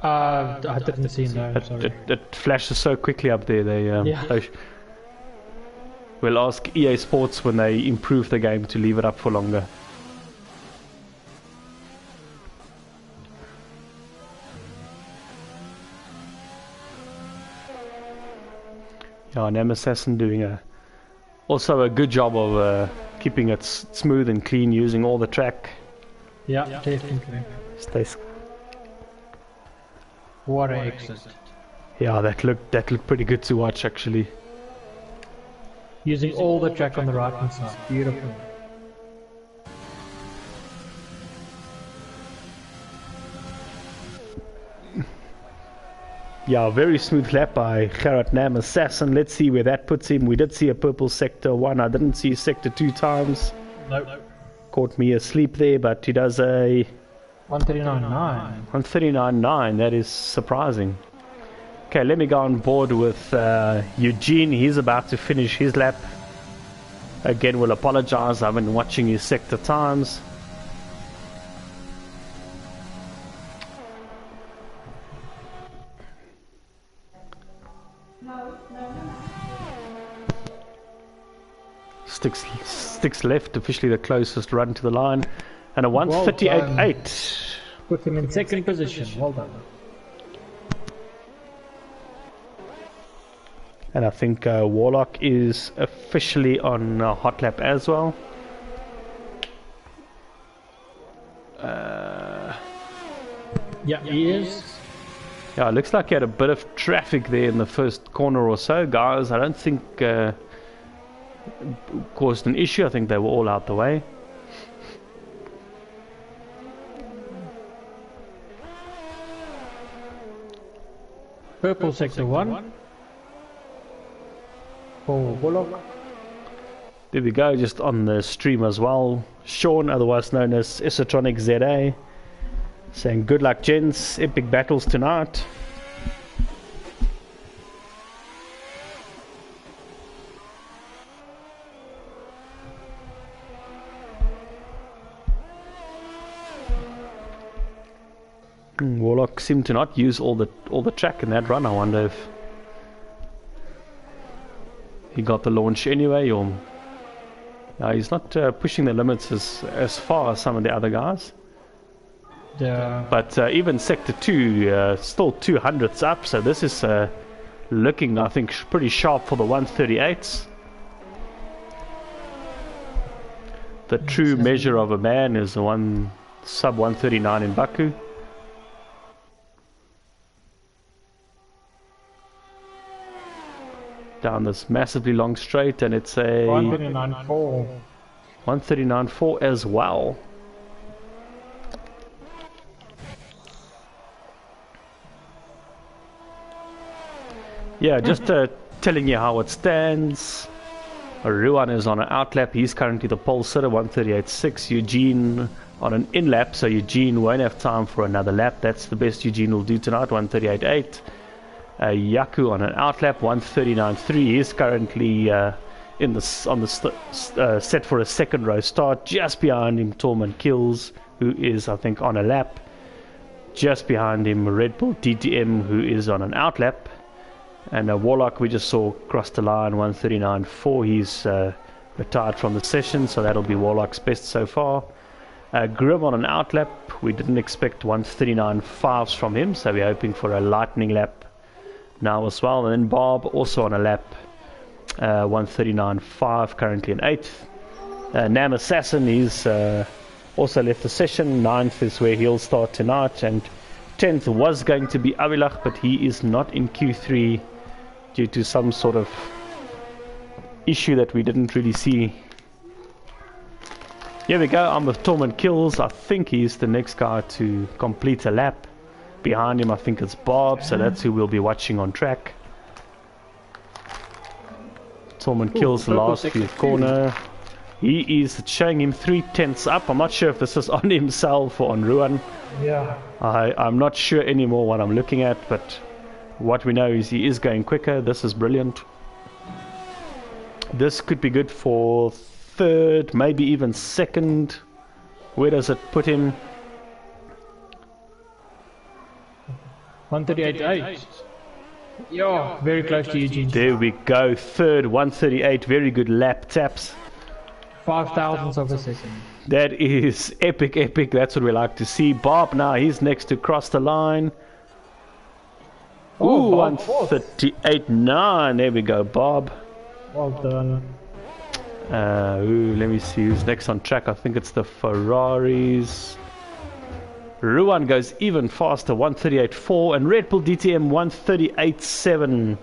I didn't see that. It flashes so quickly up there. We'll ask EA Sports when they improve the game to leave it up for longer. Yeah, Nam Assassin doing also a good job of keeping it smooth and clean, using all the track. Yeah, definitely. What an exit. Yeah, that looked pretty good to watch actually. Using all the track on the right hand side. Beautiful. Yeah, very smooth lap by Gerard Nam Assassin. Let's see where that puts him. We did see a purple sector 1. I didn't see sector 2 times. Nope. Caught me asleep there, but he does a 139.9. 139.9. That is surprising. Okay, let me go on board with Eugene. He's about to finish his lap. Again, we'll apologize. I've been watching his sector times. Sticks left, officially the closest run to the line, and a 138.8. Put him in 2nd position. Well done. And I think Warlock is officially on hot lap as well. Yeah, he is. Yeah, it looks like he had a bit of traffic there in the first corner or so, guys. I don't think caused an issue. I think they were all out the way. Purple sector 1 for Warlock. There we go, just on the stream as well. Sean, otherwise known as Isotronic ZA, saying good luck gents, epic battles tonight. Warlock seemed to not use all the track in that run. I wonder if he got the launch anyway, or He's not pushing the limits as far as some of the other guys. Yeah. But even Sector 2, still 200ths up, so this is looking, I think, pretty sharp for the 138s. The true measure of a man is the one sub 139 in Baku. Down this massively long straight, and it's a 139.4. 139.4 as well. Yeah, just telling you how it stands. Ruan is on an outlap. He's currently the pole sitter, 138.6. Eugene on an in-lap, so Eugene won't have time for another lap. That's the best Eugene will do tonight, 138.8. Yaku on an outlap, 139.3. He's currently on the set for a second row start. Just behind him, Tormund Kills, who is, I think, on a lap. Just behind him, Red Bull DTM, who is on an outlap. And Warlock, we just saw cross the line, 139.4. He's retired from the session, so that'll be Warlock's best so far. Grim on an outlap. We didn't expect 139.5s from him, so we're hoping for a lightning lap now as well. And then Bob also on a lap, 139.5, currently in 8th. Nam Assassin, he's also left the session. 9th is where he'll start tonight, and 10th was going to be Avilach, but he is not in Q3 due to some sort of issue that we didn't really see. Here we go, I'm with Tormund Kills. I think he's the next guy to complete a lap. Behind him I think it's Bob, so that's who we'll be watching on track. Tormund Kills the last few corner. He is showing him 3/10 up. I'm not sure if this is on himself or on Ruan. Yeah. I'm not sure anymore what I'm looking at, but what we know is he is going quicker. This is brilliant. This could be good for 3rd, maybe even 2nd. Where does it put him? 138.8. Yeah, very close to Eugene. There we go, 3rd, 138. Very good lap taps. 5,000ths of a second. That is epic, epic. That's what we like to see. Bob now, he's next to cross the line. Ooh, 138.9. There we go, Bob. Well done. Let me see who's next on track. I think it's the Ferraris. Ruan goes even faster, 138.4, and Red Bull DTM 138.7.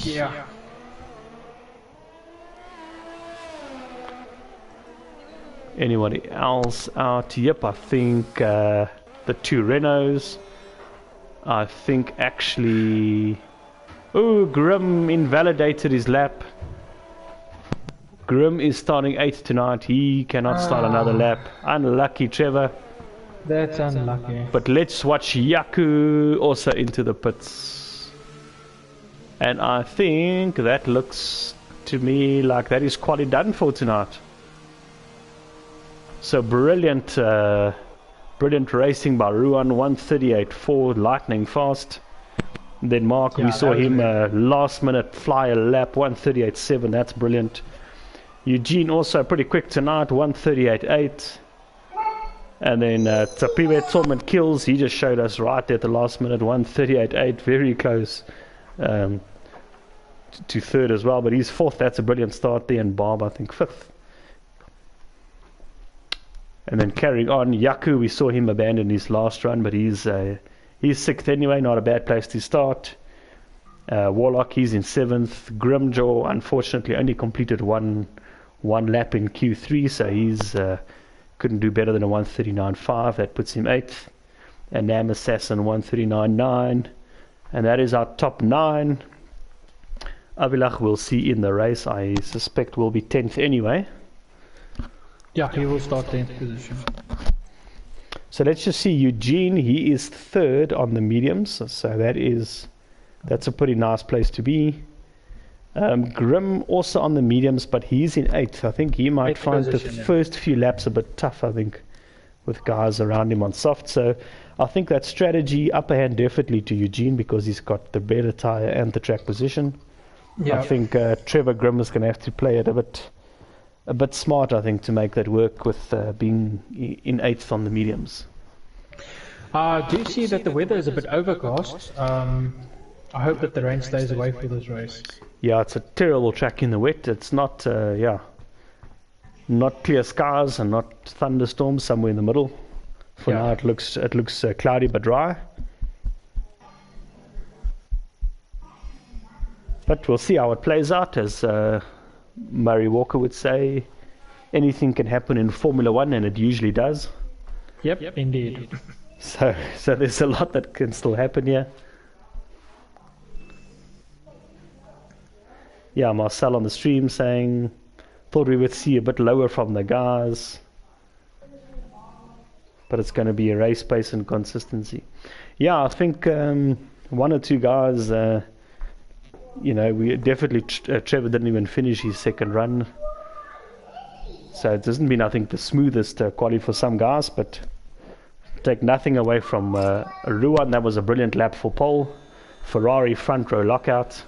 Yeah. Anybody else out? Yep, I think the 2 Renaults. I think actually... Oh, Grim invalidated his lap. Grim is starting 8th tonight. He cannot start another lap. Unlucky, Trevor. That's unlucky. But let's watch Yaku also into the pits. And I think that looks to me like that is quite done for tonight. So brilliant, brilliant racing by Ruan, 138.4, lightning fast. Then Mark, we saw him last minute fly a lap, 138.7, that's brilliant. Eugene also pretty quick tonight, 138.8. And then Tapiwe Tormund Kills, he just showed us right there at the last minute, 138.8, very close to 3rd as well, but he's 4th, that's a brilliant start there, and Bob I think 5th. And then carrying on, Yaku, we saw him abandon his last run, but he's 6th anyway, not a bad place to start. Warlock, he's in 7th. Grimjaw, unfortunately, only completed one lap in Q3, so he's couldn't do better than a 139.5. That puts him 8th. And Nam Assassin, 139.9. And that is our top 9. Avilach we'll see in the race. I suspect will be 10th anyway. Yeah, he will start 10th position. So let's just see Eugene. He is 3rd on the mediums, so that's a pretty nice place to be. Grim also on the mediums, but he's in 8th. I think he might find the first few laps a bit tough, I think, with guys around him on soft. So I think that strategy, upper hand definitely to Eugene because he's got the better tyre and the track position. Yeah. I think Trevor Grim is going to have to play it a bit a bit smart, I think, to make that work with being in 8th on the mediums. I do see that the weather is a bit overcast. I hope that the rain stays away for this race. Yeah, it's a terrible track in the wet. It's not, not clear skies and not thunderstorms. Somewhere in the middle. For now, it looks cloudy but dry. But we'll see how it plays out. As Murray Walker would say, anything can happen in Formula One, and it usually does. Yep, indeed. So there's a lot that can still happen here. Yeah, Marcel on the stream saying, thought we would see a bit lower from the guys, but it's going to be a race pace and consistency. Yeah, I think one or two guys, we definitely, Trevor didn't even finish his second run. So it hasn't been, I think, the smoothest quali for some guys, but take nothing away from Ruan. That was a brilliant lap for pole. Ferrari front row lockout.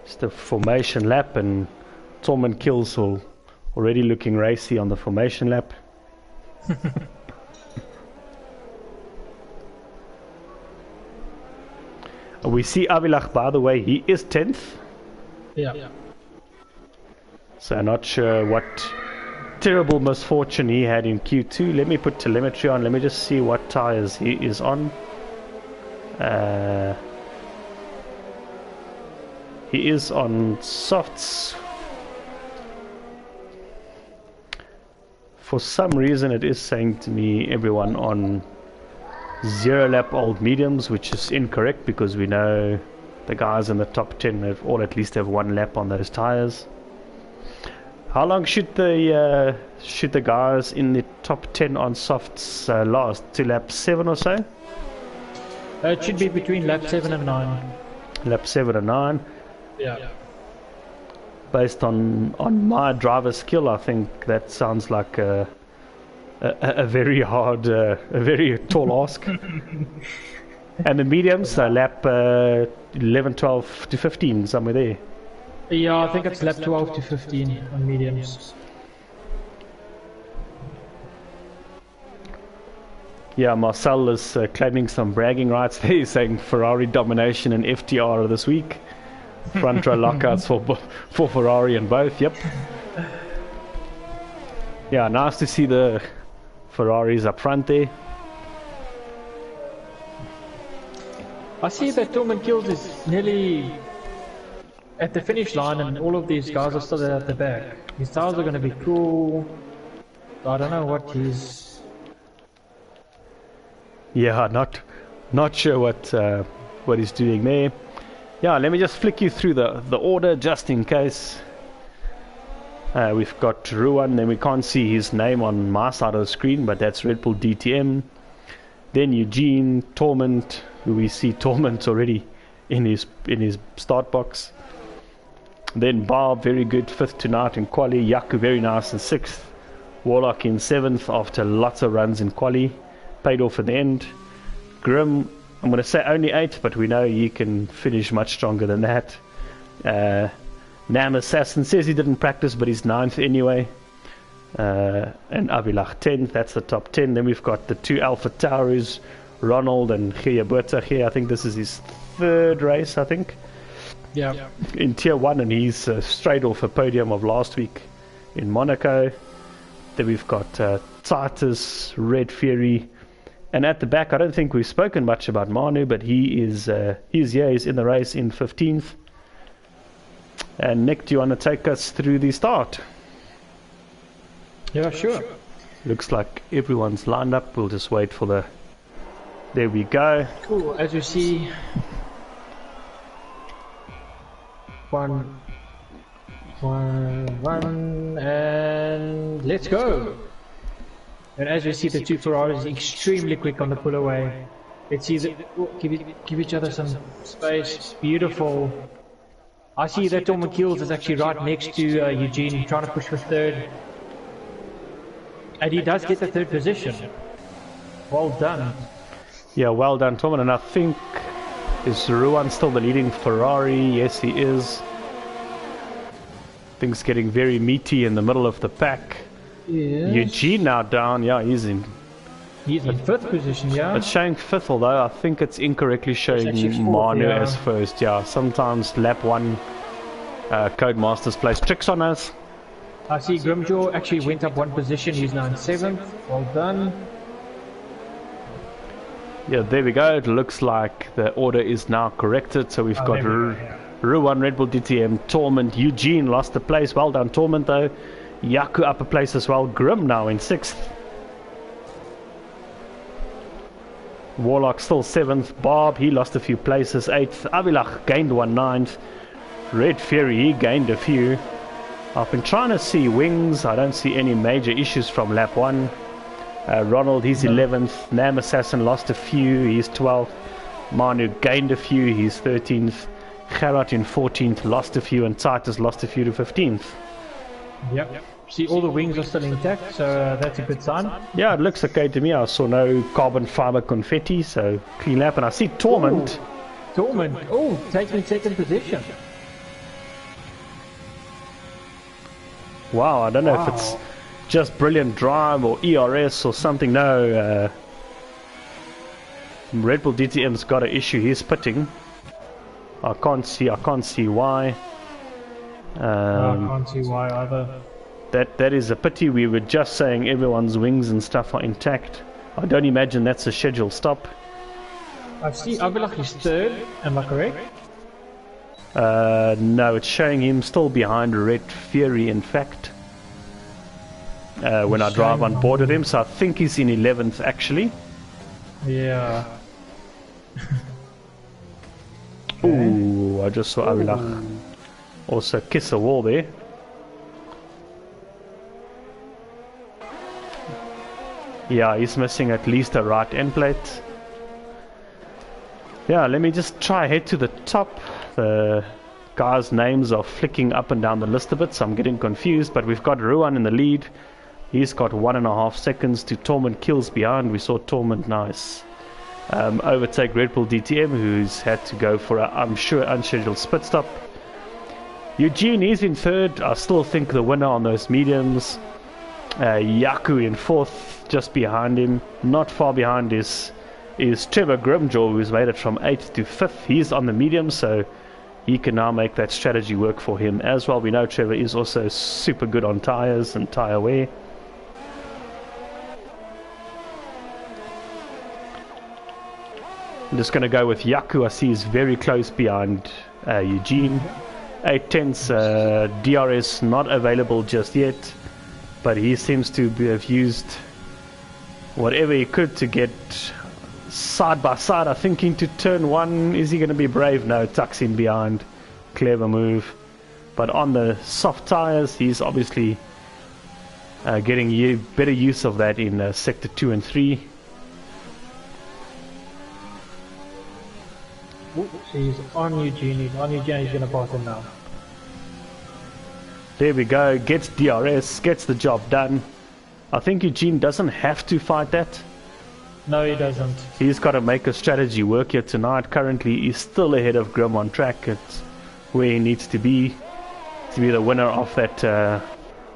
Just a formation lap, and Tormund Kills already looking racy on the formation lap. We see Avilach, by the way, he is 10th. Yeah. So I'm not sure what terrible misfortune he had in Q2. Let me put telemetry on. Let me just see what tires he is on. He is on softs. For some reason it is saying to me everyone on 0 lap old mediums, which is incorrect because we know the guys in the top 10 have all at least have 1 lap on those tires. How long should the guys in the top 10 on softs last? To lap 7 or so? It should be between lap 7 and 9. Lap 7 and 9. Yeah. Based on my driver skill, I think that sounds like a very hard, a very tall ask. And the mediums, lap 11, 12 to 15, somewhere there. Yeah, I think it's lap 12 to 15 on mediums. Yeah, Marcel is claiming some bragging rights there. He's saying Ferrari domination and FTR this week. Front row lockouts for Ferrari and both, yep. Yeah, nice to see the Ferraris up front there. I see that Tormund Kills is nearly at the finish line, and all of these guys are still at the back. His tires are going to be cool. I don't know what he's... Yeah, not sure what he's doing there. Yeah, let me just flick you through the order just in case. We've got Ruan, then we can't see his name on my side of the screen, but that's Red Bull DTM. Then Eugene, Tormund, who we see Tormund already in his start box. Then Barb, very good, 5th tonight in quali. Yaku, very nice in 6th. Warlock in 7th after lots of runs in quali. Paid off at the end. Grim, I'm going to say only 8th, but we know he can finish much stronger than that. Nam Assassin says he didn't practice, but he's 9th anyway. And Avilach 10th, that's the top 10. Then we've got the 2 Alpha Taurus, Ronald and Gia Berta here. I think this is his 3rd race, I think. Yeah. In tier 1, and he's straight off a podium of last week in Monaco. Then we've got Titus, Red Fury, and at the back I don't think we've spoken much about Manu, but he's in the race in 15th. And Nick, do you want to take us through the start? Yeah, sure. Looks like everyone's lined up. We'll just wait for the... There we go. Cool, as you see... One, and let's go. And as we see, the 2 Ferraris extremely quick on the pull away. Let's see give each other some space. Beautiful. I see that Tormund Kills is actually right next to Eugene, trying to push for 3rd. And he does get the 3rd position. Well done. Yeah, well done, Tom. And I think, is Ruan still the leading Ferrari? Yes, he is. Things getting very meaty in the middle of the pack. Yes. Eugene now down. Yeah, he's in. He's in 5th position, yeah. It's showing 5th, although I think it's incorrectly showing Manu as first. Yeah, sometimes lap 1 Codemasters plays tricks on us. I see Grimjaw actually went up 1 position. He's now in 7th. Well done. Yeah, there we go. It looks like the order is now corrected. So we've got Ruan, Red Bull DTM, Torment, Eugene lost the place. Well done, Torment, though. Yaku up a place as well. Grim now in 6th. Warlock still 7th. Bob, he lost a few places. 8th. Avilach gained 1 9th. Red Fury, he gained a few. I've been trying to see wings. I don't see any major issues from lap 1. Ronald, he's 11th. Nam Assassin lost a few. He's 12th. Manu gained a few. He's 13th. Gerard in 14th. Lost a few. And Titus lost a few to 15th. Yep. See, all the wings are still intact, so that's a good sign. Yeah, it looks okay to me. I saw no carbon fiber confetti, so clean lap. And I see Torment. Ooh. Torment. Oh, taking 2nd position. Wow, I don't know if it's just brilliant drive or ERS or something. No, Red Bull DTM's got an issue. He's pitting. I can't see why. I can't see why either. That is a pity. We were just saying everyone's wings and stuff are intact. I don't imagine that's a scheduled stop. I see Avilach is 3rd, am I correct? No, it's showing him still behind Red Fury, in fact. When I drive on board with him, so I think he's in 11th actually. Yeah. Ooh, I just saw Avilach also kiss a wall there. Yeah, he's missing at least a right end plate. Yeah, let me just try head to the top. The guys' names are flicking up and down the list a bit, so I'm getting confused. But we've got Ruan in the lead. He's got 1.5 seconds to Torment kills behind. We saw Torment nice overtake Red Bull DTM, who's had to go for a, I'm sure, unscheduled spit stop. Eugene is in 3rd. I still think the winner on those mediums. Yaku in 4th, just behind him. Not far behind is Trevor Grimjaw, who's made it from 8th to 5th. He's on the medium, so he can now make that strategy work for him as well. We know Trevor is also super good on tires and tire wear. I'm just going to go with Yaku. I see he's very close behind Eugene. 8/10, DRS not available just yet, but he seems to have used whatever he could to get side by side. I think into turn 1. Is he going to be brave? No, tucks in behind. Clever move. But on the soft tires, he's obviously getting better use of that in sector 2 and 3. He's on Eugene. He's going to pass him now. There we go. Gets DRS. Gets the job done. I think Eugene doesn't have to fight that. No, he doesn't. He's got to make a strategy work here tonight. Currently, he's still ahead of Grim on track. It's where he needs to be the winner of that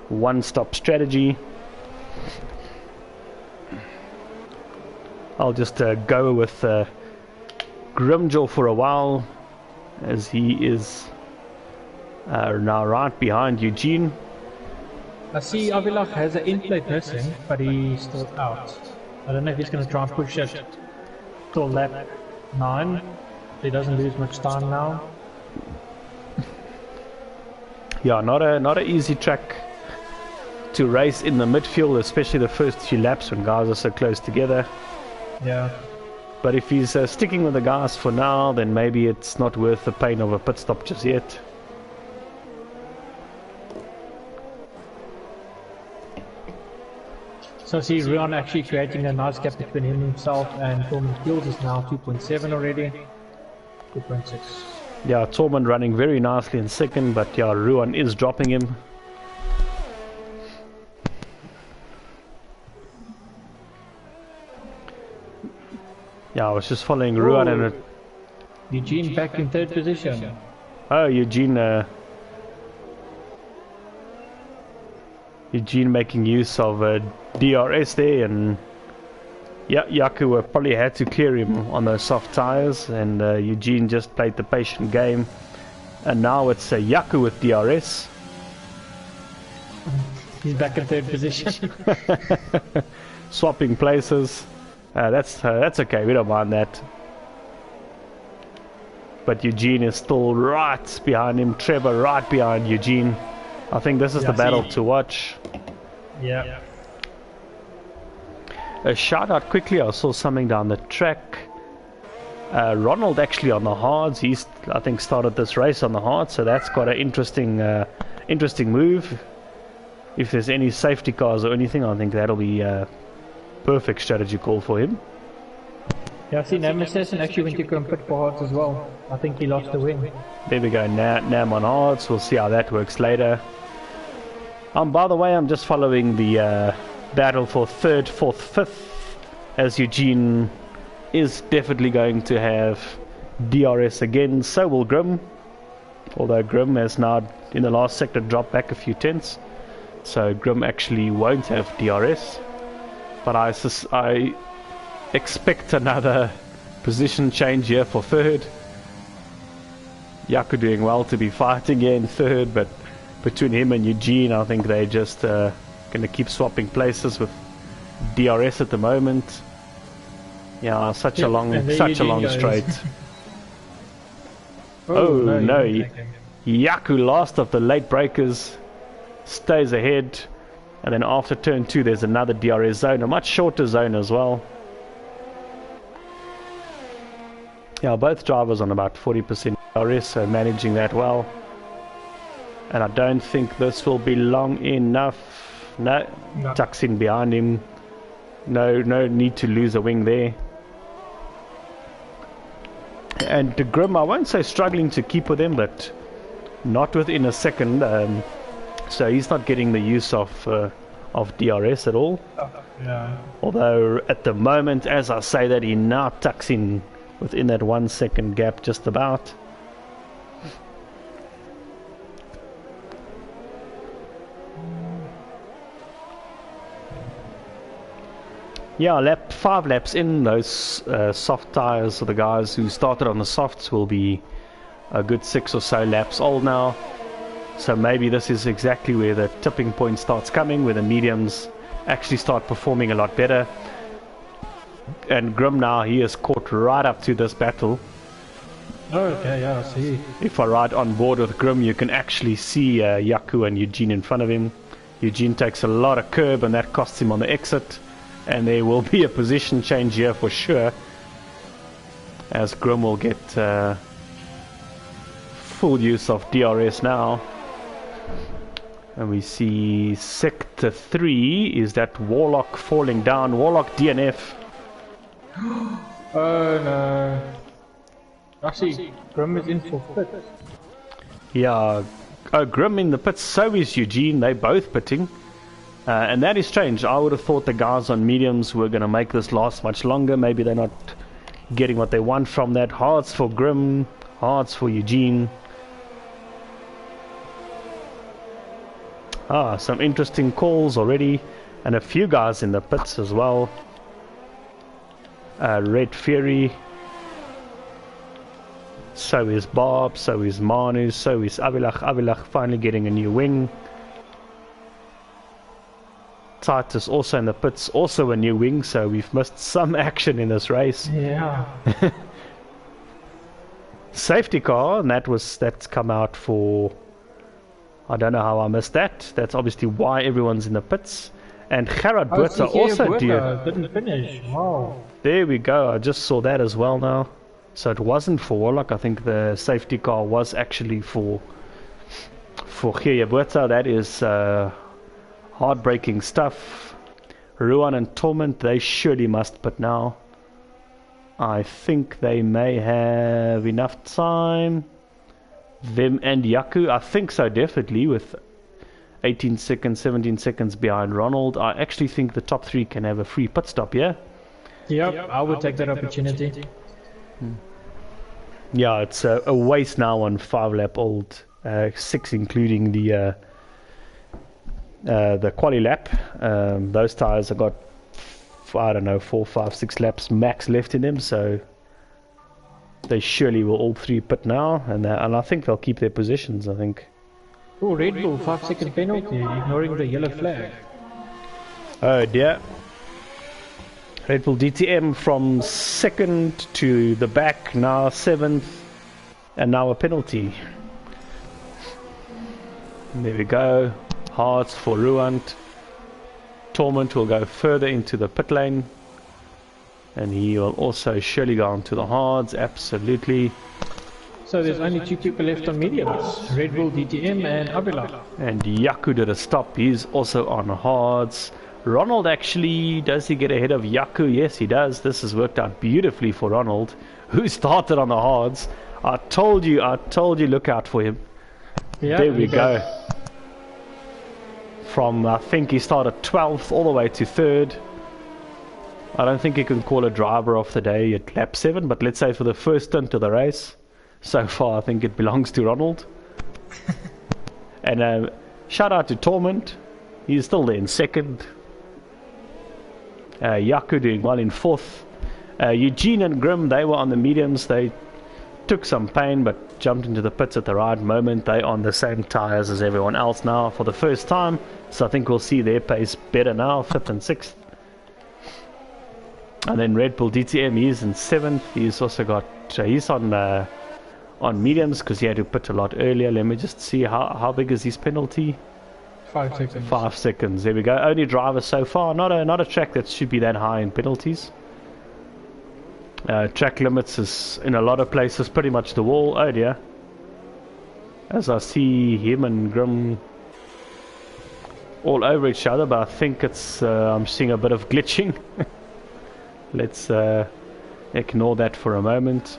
one-stop strategy. I'll just go with Grimjaw for a while, as he is now right behind Eugene. I see Avilach has an in-plate missing, but he's still out. I don't know if he's going to try and push it till lap 9. He doesn't lose much time now. Yeah, not a easy track to race in the midfield, especially the first few laps when guys are so close together. Yeah. But if he's sticking with the guys for now, then maybe it's not worth the pain of a pit stop just yet. So I see Rion actually creating a nice gap between himself and Torment Kills is now 2.7 already. 2.6. Yeah, Torment running very nicely in second, but yeah, Ruan is dropping him. Yeah, I was just following Ruan and Eugene back in third position. oh, Eugene making use of DRS there, and yeah, Yaku probably had to clear him on those soft tires, and Eugene just played the patient game, and now it's Yaku with DRS. He's back in third position. Swapping places. That's okay, we don't mind that. But Eugene is still right behind him. Trevor right behind Eugene. I think this is the battle to watch. Yeah. A shout out quickly, I saw something down the track. Ronald actually on the hards. He's, I think, started this race on the hards, so that's quite an interesting move. If there's any safety cars or anything, I think that'll be a perfect strategy call for him. Yeah, I see Nemesis and actually went to compete for hards as well. I think he lost the win. There we go, Nam on hards. We'll see how that works later. By the way, I'm just following the battle for 3rd, 4th, 5th, as Eugene is definitely going to have DRS again. So will Grim, although Grim has now in the last sector dropped back a few tenths, so Grim actually won't have DRS. But I expect another position change here for 3rd. Yaku doing well to be fighting here in 3rd, but between him and Eugene, I think they're just going to keep swapping places with DRS at the moment. Yeah, such a long straight. Oh no, Yaku, last of the late breakers, stays ahead, and then after turn 2 there's another DRS zone, a much shorter zone as well. Yeah, both drivers on about 40% DRS, so managing that well. And I don't think this will be long enough. No. Tucks in behind him. No need to lose a wing there. And Grim, I won't say struggling to keep with him, but not within a second. So he's not getting the use of DRS at all. Yeah. Although at the moment, as I say that, he now tucks in within that 1 second gap just about. Yeah, 5 laps in, those soft tires, so the guys who started on the softs will be a good 6 or so laps old now. So maybe this is exactly where the tipping point starts coming, where the mediums actually start performing a lot better. And Grim now, he is caught right up to this battle. Okay, yeah, I see. If I ride on board with Grim, you can actually see Yaku and Eugene in front of him. Eugene takes a lot of curb, and that costs him on the exit. And there will be a position change here for sure, as Grim will get full use of DRS now. And we see sector 3 is that Warlock falling down. Warlock DNF. Oh no. Actually, Grim is in for pits. Yeah, Grim in the pits, so is Eugene. They're both pitting. And that is strange. I would have thought the guys on mediums were going to make this last much longer. Maybe they're not getting what they want from that. Hards for Grim, hards for Eugene. Some interesting calls already. And a few guys in the pits as well. Red Fury. So is Bob, so is Manu, so is Avilach. Avilach finally getting a new wing. Titus also in the pits, also a new wing, so we've missed some action in this race. Yeah. Safety car, and that's come out for, I don't know how I missed that. That's obviously why everyone's in the pits. And Gerard Buerta also didn't finish. Wow. There we go, I just saw that as well now. So it wasn't for Warlock. I think the safety car was actually for Gerard Buerta. That is heartbreaking stuff. Ruan and Torment, they surely must pit now. I think they may have enough time. Them and Yaku, I think so, definitely, with 18 seconds, 17 seconds behind Ronald. I actually think the top 3 can have a free pit stop here. Yep, I would take that opportunity. Yeah, it's a waste now on 5-lap old, 6 including the quali lap. Those tires have got, I don't know, 4, 5, 6 laps max left in them, so they surely will all 3 pit now, and I think they'll keep their positions, I think. Oh, Red Bull, 5-second penalty, ignoring the yellow flag. Oh dear. Red Bull DTM from 2nd to the back, now 7th, and now a penalty. There we go. Hards for Ruant. Torment will go further into the pit lane, and he will also surely go on to the hards, absolutely. So there's only 2 people left on mediums, Red Bull DTM and Avila. And Yaku did a stop, he's also on hards. Ronald actually, does he get ahead of Yaku? Yes, he does. This has worked out beautifully for Ronald, who started on the hards. I told you, look out for him. Yeah, there we go. From, I think he started 12th all the way to 3rd. I don't think you can call a driver of the day at lap 7, but let's say for the first stint of the race, so far I think it belongs to Ronald. And shout out to Torment, he's still there in 2nd. Yaku doing well in 4th. Eugene and Grim, they were on the mediums. They took some pain but jumped into the pits at the right moment. They're on the same tyres as everyone else now for the first time, so I think we'll see their pace better now, 5th and 6th. And then Red Bull DTM, he's in 7th. He's also got, he's on mediums because he had to pit a lot earlier. Let me just see how big is his penalty. 5 seconds. 5 seconds. There we go. Only driver so far. Not a track that should be that high in penalties. Track limits is in a lot of places pretty much the wall. Oh dear. As I see him and Grim all over each other, but I think it's I'm seeing a bit of glitching. Let's ignore that for a moment.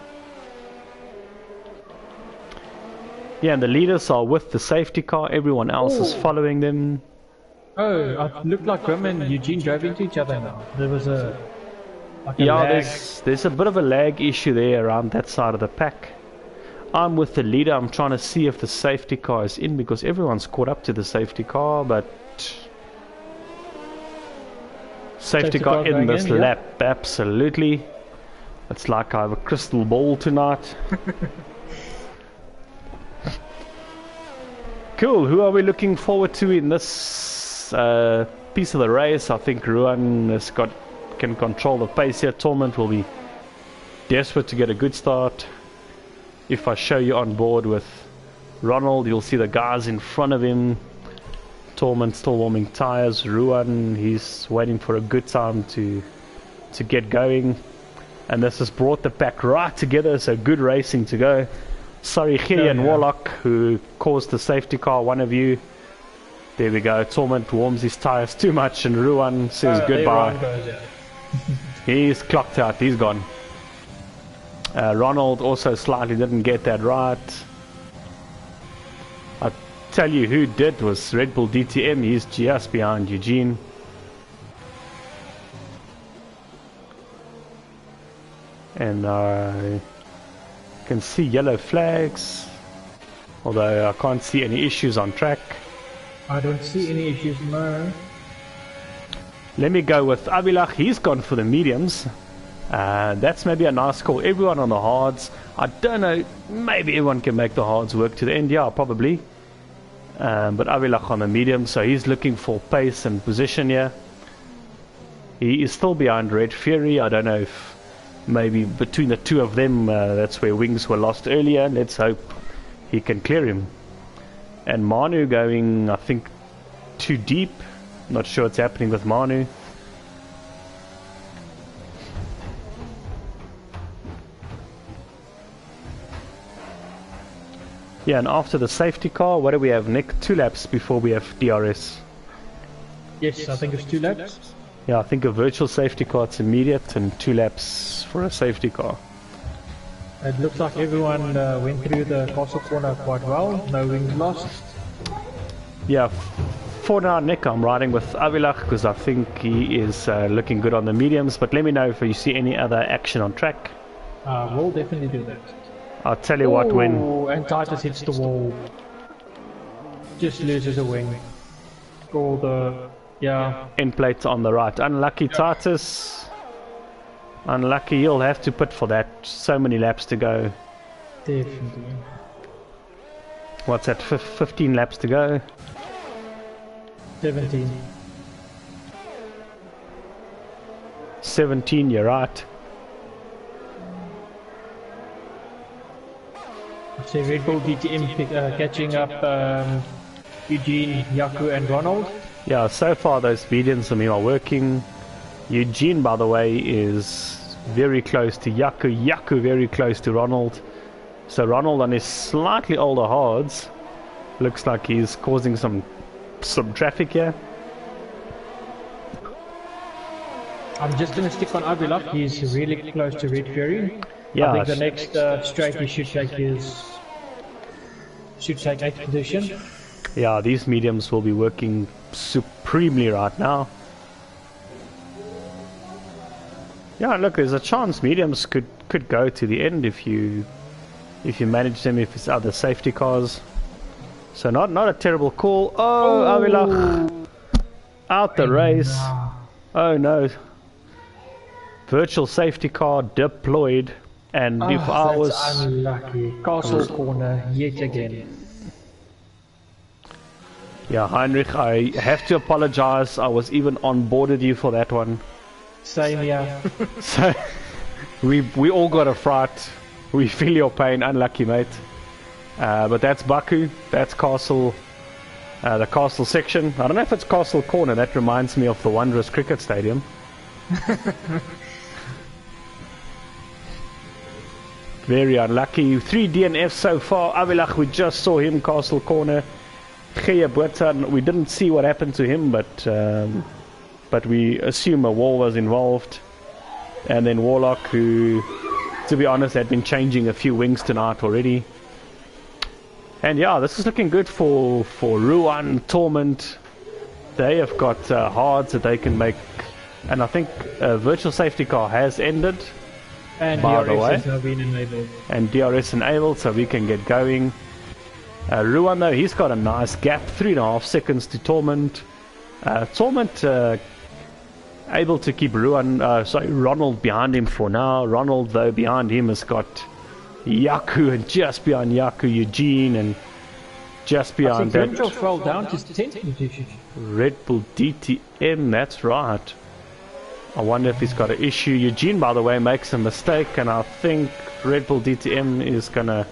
Yeah, and the leaders are with the safety car. Everyone else is following them. Oh, it looked like Grim and Eugene drove into each other now. There was a lag. There's a bit of a lag issue there around that side of the pack. I'm with the leader. I'm trying to see if the safety car is in because everyone's caught up to the safety car, but safety car in this lap, yeah. Absolutely. It's like I have a crystal ball tonight. Cool, who are we looking forward to in this piece of the race? I think Ruan can control the pace here. Torment will be desperate to get a good start. If I show you on board with Ronald, you'll see the guys in front of him. Torment still warming tires. Ruan, he's waiting for a good time to get going. And this has brought the pack right together, so good racing to go. Sorry, Giri and Warlock, who caused the safety car, one of you. There we go. Torment warms his tires too much, and Ruan says goodbye. He's clocked out. He's gone. Ronald also slightly didn't get that right. I tell you who did was Red Bull DTM. He's just behind Eugene. And I can see yellow flags, although I can't see any issues on track. I don't see any issues, no. Let me go with Avilach. He's gone for the mediums. That's maybe a nice call. Everyone on the hards. I don't know, maybe everyone can make the hards work to the end. Yeah, probably. But Avilach on the medium, so he's looking for pace and position here. He is still behind Red Fury. I don't know if maybe between the two of them, that's where wings were lost earlier. Let's hope he can clear him. And Manu going, I think, too deep. Not sure what's happening with Manu. Yeah, and after the safety car, what do we have, Nick? 2 laps before we have DRS. Yes, I think it's 2 laps. Yeah, I think a virtual safety car is immediate and 2 laps for a safety car. It looks like everyone went through the castle corner quite well. No wings lost. Yeah, for now, Nick, I'm riding with Avilach because I think he is looking good on the mediums. But let me know if you see any other action on track. We'll definitely do that. I'll tell you what, when... And Titus hits the wall. Just loses a wing. All the... yeah. End plate on the right. Unlucky Titus. Unlucky, you'll have to put for that. So many laps to go. Definitely. What's that? 15 laps to go? 17. 17, you're right. So Red Bull DTM catching up Eugene, Yaku and Ronald. Yeah, so far those mediums for me are working. Eugene, by the way, is very close to Yaku. Yaku very close to Ronald. So Ronald on his slightly older hards looks like he's causing some traffic here. I'm just going to stick on Abilak. He's really close to Red Fury. Yeah, I think the next straight he should take 8th position. Yeah, these mediums will be working supremely right now. Yeah, look, there's a chance mediums could go to the end if you manage them, if it's other safety cars. So not a terrible call. Oh, Avilach out the race. Oh no. Virtual safety car deployed, and if I was unlucky. Castle corner yet again. Yeah, Heinrich, I have to apologize. I was even on board with you for that one. Same here. So we all got a fright. We feel your pain, unlucky mate. But that's Baku, that's Castle, the Castle section. I don't know if it's Castle Corner, that reminds me of the Wanderers Cricket Stadium. Very unlucky. 3 DNFs so far. Avilach, we just saw him, Castle Corner. Gea Botan, we didn't see what happened to him, but we assume a wall was involved. And then Warlock, who, to be honest, had been changing a few wings tonight already. And yeah, this is looking good for Ruan, Torment. They have got hards that they can make. And I think a virtual safety car has ended. And by the way. DRS has now been enabled. And DRS enabled, so we can get going. Ruan, though, he's got a nice gap, 3.5 seconds to Torment. Torment able to keep Ronald behind him for now. Ronald, though, behind him has got Yaku, and just behind Yaku, Eugene, and just behind that. Red Bull fell down to 10th position. Red Bull DTM, that's right. I wonder if he's got an issue. Eugene, by the way, makes a mistake, and I think Red Bull DTM is going to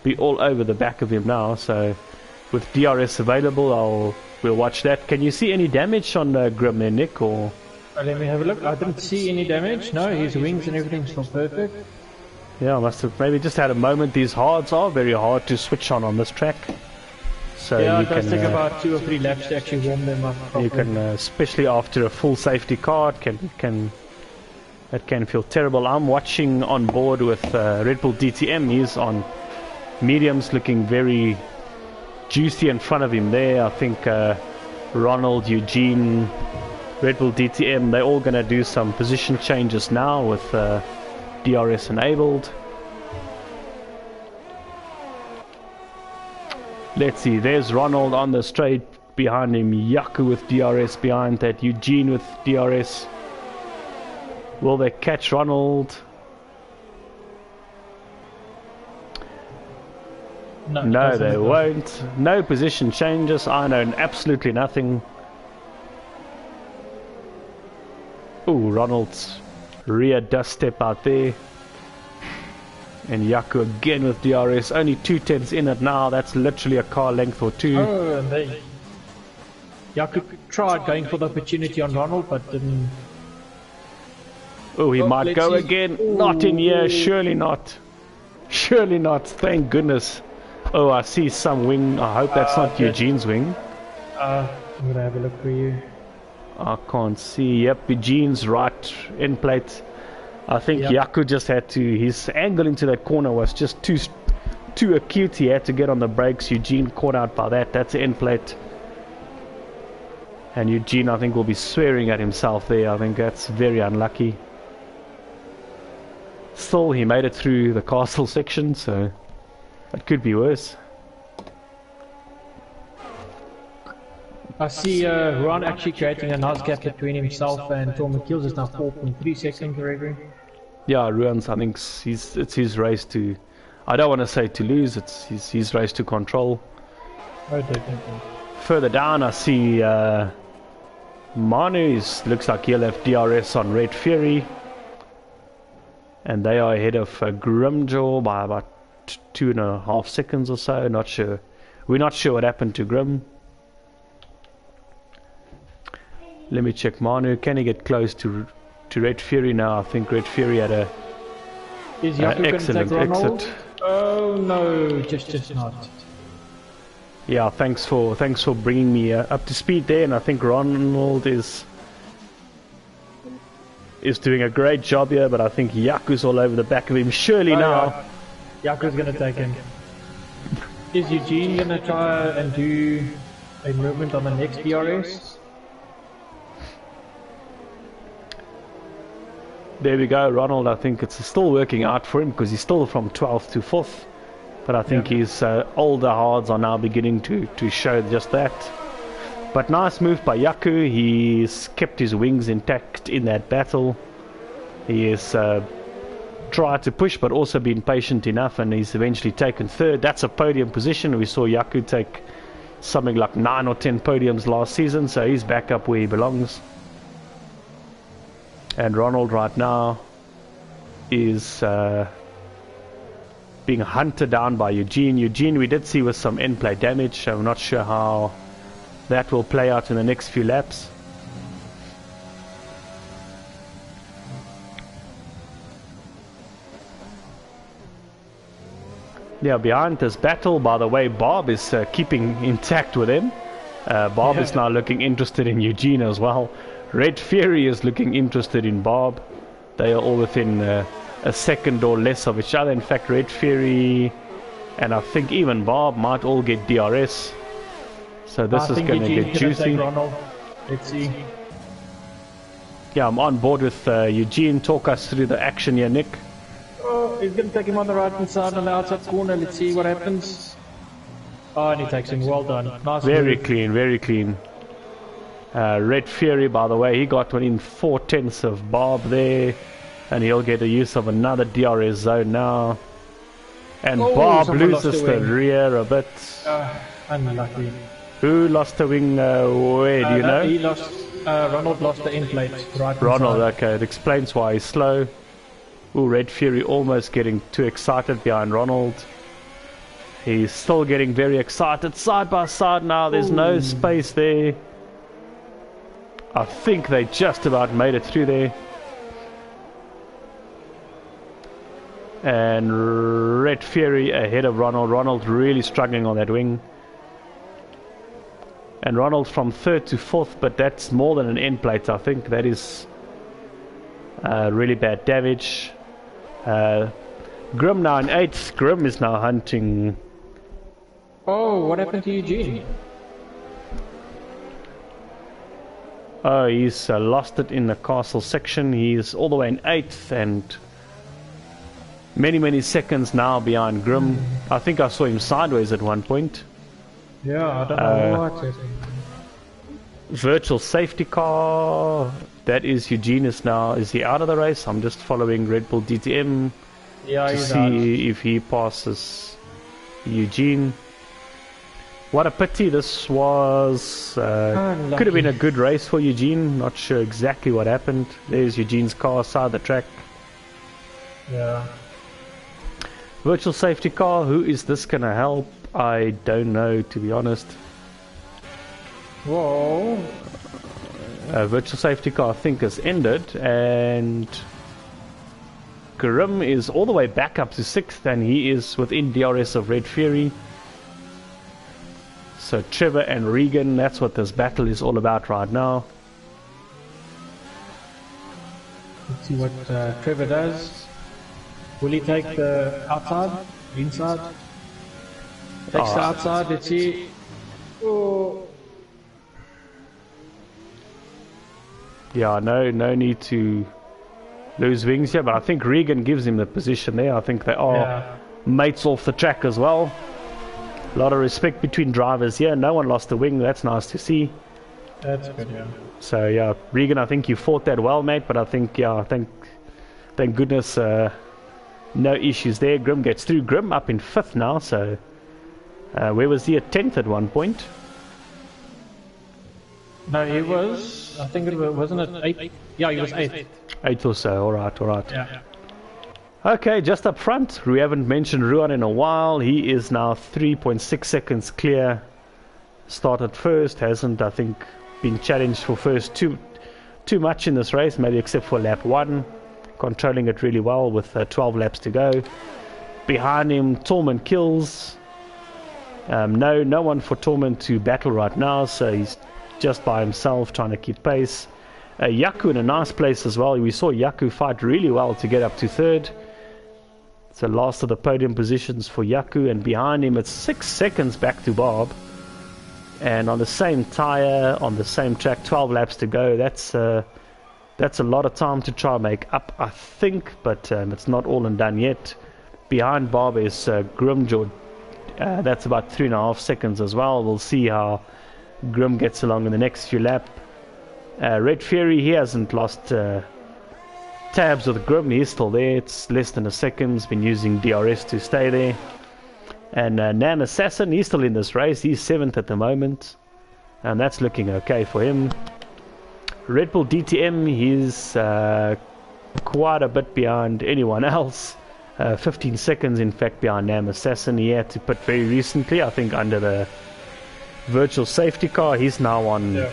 be all over the back of him now. So with DRS available, we'll watch that. Can you see any damage on Grim there, Nick? Or? Let me have a look. I didn't see any damage. No, his wings and everything's still perfect. Yeah, I must have maybe just had a moment. These hards are very hard to switch on this track. So yeah, you it does can, take about 2 or 3 laps to actually warm them up properly. You can, especially after a full safety car, it can feel terrible. I'm watching on board with Red Bull DTM. He's on mediums, looking very juicy in front of him there. I think Ronald, Eugene, Red Bull DTM, they're all going to do some position changes now with DRS enabled. Let's see, there's Ronald on the straight, behind him Yaku with DRS, behind that Eugene with DRS. Will they catch Ronald? No, they won't. No position changes. I know absolutely nothing. Ooh, Ronald's rear dust step out there. And Yaku again with DRS. Only 2/10 in it now. That's literally a car length or two. Oh, and they... Yaku tried going for the opportunity on Ronald, but didn't... Oh, he might go again. Ooh. Not in here. Surely not. Surely not. Thank goodness. Oh, I see some wing. I hope that's not Eugene's wing. I'm going to have a look for you. I can't see. Yep, Eugene's right end plate. I think Yaku just had to, his angle into that corner was just too acute. He had to get on the brakes. Eugene caught out by that. That's the end plate. And Eugene, I think, will be swearing at himself there. I think that's very unlucky. Still, he made it through the castle section, so it could be worse. I see Ron actually creating a nice gap between himself and Tom McKeel's is now 4.3 seconds, Gregory. Yeah, Ruan's, I think it's his race to, I don't want to say to lose, it's his race to control. Oh, definitely. Further down, I see Manu looks like he'll have DRS on Red Fury. And they are ahead of Grimjaw by about 2.5 seconds or so. Not sure. We're not sure what happened to Grim. Let me check Manu. Can he get close to Red Fury now? I think Red Fury had a excellent exit. Oh no, just not. Yeah, thanks for bringing me up to speed there. And I think Ronald is doing a great job here, but I think Yaku's all over the back of him. Surely now. Yeah. Yaku's gonna take him. Is Eugene gonna try and do a movement on the next DRS? There we go, Ronald. I think it's still working out for him because he's still from 12th to 4th. But I think his older hards are now beginning to show just that. But nice move by Yaku. He's kept his wings intact in that battle. He has tried to push but also been patient enough, and he's eventually taken 3rd. That's a podium position. We saw Yaku take something like 9 or 10 podiums last season, so he's back up where he belongs. And Ronald right now is being hunted down by Eugene. Eugene we did see with some end plate damage, so I'm not sure how that will play out in the next few laps. Yeah, behind this battle, by the way, Bob is keeping intact with him. Bob is now looking interested in Eugene as well. Red Fury is looking interested in Bob. They are all within a second or less of each other. In fact, Red Fury and I think even Bob might all get DRS. So this is going to get juicy. Let's see. Yeah, I'm on board with Eugene. Talk us through the action here, Nick. Oh, he's going to take him on the right hand side on the outside corner. Let's see what happens. Oh, and he takes him. Well done. Nice. Very clean, very clean. Red Fury, by the way, he got within 4/10 of Bob there, and he'll get a use of another DRS zone now. And Bob loses the rear a bit. Unlucky. Who lost the wing? Where do you know? He lost. Ronald lost the end plate. Right. Ronald, okay, it explains why he's slow. Ooh, Red Fury almost getting too excited behind Ronald. He's still getting very excited. Side by side now, there's no space there. I think they just about made it through there. And Red Fury ahead of Ronald. Ronald really struggling on that wing. And Ronald from 3rd to 4th, but that's more than an end plate, I think. That is really bad damage. Grim now in 8th. Grim is now hunting. Oh, what happened to Eugene? Oh, he's lost it in the castle section. He's all the way in 8th and many seconds now behind Grim. I think I saw him sideways at one point. Yeah, I don't know what. Virtual safety car. That is Eugene is now. Is he out of the race? I'm just following Red Bull DTM to see if he passes Eugene. What a pity. This was could have been a good race for Eugene. Not sure exactly what happened. There's Eugene's car side the track. Yeah. Virtual safety car. Who is this gonna help? I don't know, to be honest. Whoa. Virtual safety car I think has ended, and Grim is all the way back up to 6th, and he is within DRS of Red Fury. So Trevor and Regan, that's what this battle is all about right now. Let's see what Trevor does. Will he take the outside? Inside? Takes the outside, let's see. Oh. Yeah, no need to lose wings here, but I think Regan gives him the position there. I think they are mates off the track as well. A lot of respect between drivers here. No one lost a wing. That's nice to see. That's good, yeah. So yeah, Regan, I think you fought that well, mate. But I think, yeah, thank goodness, no issues there. Grim gets through. Grim up in 5th now. So where was he? At 10th at one point. No, he was. I think it was, wasn't it 8th? Yeah, he was 8th. 8th or so. All right. Yeah. Okay, just up front, we haven't mentioned Ruan in a while. He is now 3.6 seconds clear. Started first, hasn't, I think, been challenged for first too much in this race, maybe except for lap 1. Controlling it really well with 12 laps to go. Behind him, Tormund kills. No one for Tormund to battle right now, so he's just by himself trying to keep pace. Yaku in a nice place as well. We saw Yaku fight really well to get up to 3rd. It's the last of the podium positions for Yaku, and behind him it's 6 seconds back to Bob. And on the same tyre, on the same track, 12 laps to go. That's a lot of time to try and make up, I think, but it's not all and done yet. Behind Bob is Grimjaw. That's about 3.5 seconds as well. We'll see how Grim gets along in the next few laps. Red Fury, he hasn't lost tabs with Grim. He's still there. It's less than a second. He's been using DRS to stay there. And Nam Assassin, he's still in this race. He's 7th at the moment, and that's looking okay for him. Red Bull DTM, he's quite a bit behind anyone else. 15 seconds, in fact, behind Nam Assassin. He had to put very recently, I think, under the virtual safety car. He's now on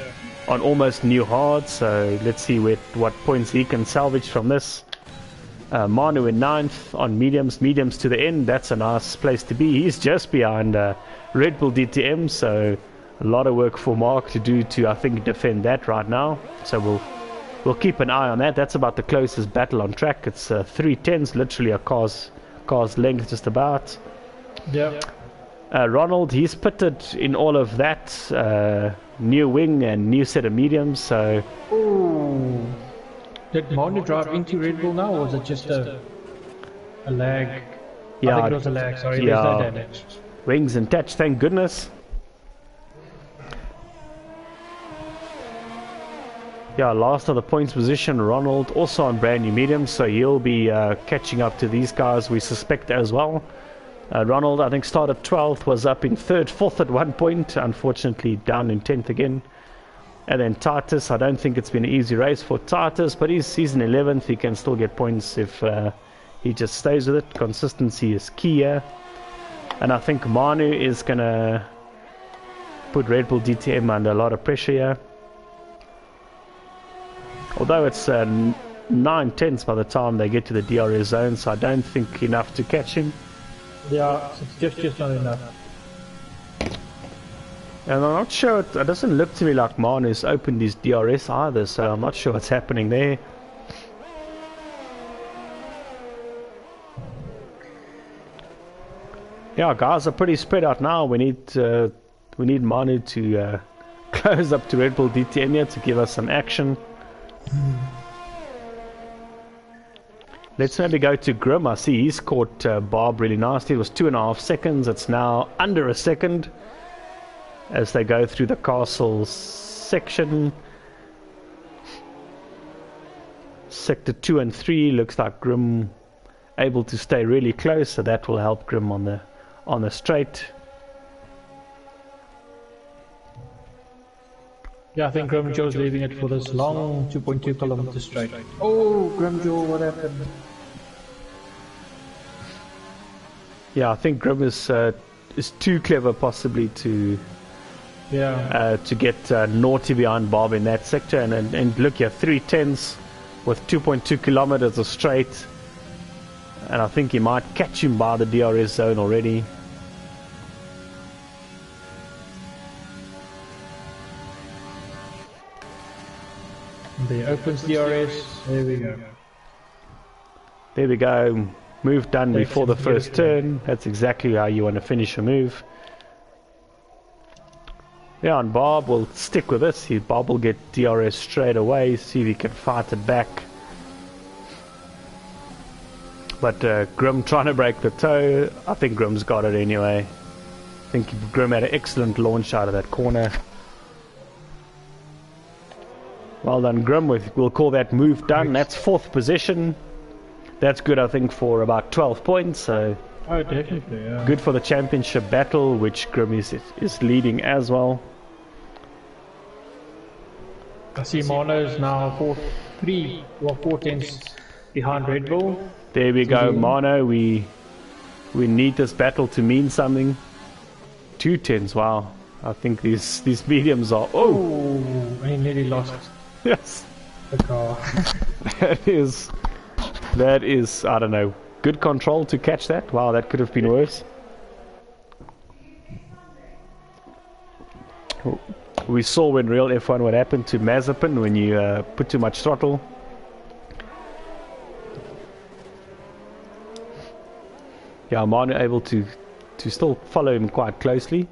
almost new hard, so let's see what points he can salvage from this. Manu in 9th on mediums to the end. That's a nice place to be. He's just behind Red Bull DTM, so a lot of work for Mark to do to, I think, defend that right now. So we'll keep an eye on that. That's about the closest battle on track. It's 3/10s, literally a car's length just about. Yeah. Ronald, he's pitted in all of that. New wing and new set of mediums, so... Ooh. Did Manu drive into Red Bull now, or was it just a lag? Yeah, I think it was a lag, sorry, yeah. there's no damage. Wings attached, thank goodness. Yeah, last of the points position, Ronald, also on brand new mediums, so he'll be catching up to these guys, we suspect, as well. Ronald, I think, started 12th, was up in 3rd, 4th at one point, unfortunately down in 10th again. And then Titus, I don't think it's been an easy race for Titus, but he's in 11th. He can still get points if he just stays with it. Consistency is key here. And I think Manu is going to put Red Bull DTM under a lot of pressure here. Although it's 9/10 by the time they get to the DRS zone, so I don't think enough to catch him. Yeah, it's just not enough. And I'm not sure, it doesn't look to me like Manu's opened his DRS either, so I'm not sure what's happening there. Yeah, guys are pretty spread out now. We need Manu to close up to Red Bull DTM here to give us some action. Let's maybe go to Grim. I see he's caught Bob really nasty. It was 2.5 seconds. It's now under a second as they go through the castle section. Sector 2 and 3 looks like Grim able to stay really close, so that will help Grim on the straight. Yeah, I think Grimjaw's leaving it for this long 2.2 kilometer straight. Oh, Grimjaw, what happened? Yeah, I think Grim is too clever possibly to get naughty behind Bob in that sector. And look here, 3/10 with 2.2 kilometers of straight. And I think he might catch him by the DRS zone already. There opens DRS. There we go. There we go. Move done before the first turn. That's exactly how you want to finish a move. Yeah, and Bob will stick with this. Bob will get DRS straight away, see if he can fight it back. But Grim trying to break the toe. I think Grim's got it anyway. I think Grim had an excellent launch out of that corner. Well done, Grim. We'll call that move done. That's 4th position. That's good, I think, for about 12 points. So Oh, definitely, yeah. good for the championship battle, which Grim is leading as well. I see Mono's now 4 tenths behind Red Bull. There we go, Mono. We need this battle to mean something. 2 tenths, wow. I think these mediums are... Oh, he nearly lost Yes. the car. That is, I don't know, good control to catch that. Wow, that could have been worse. We saw in real F1 what happened to Mazepin when you put too much throttle. Yeah, Manu able to still follow him quite closely.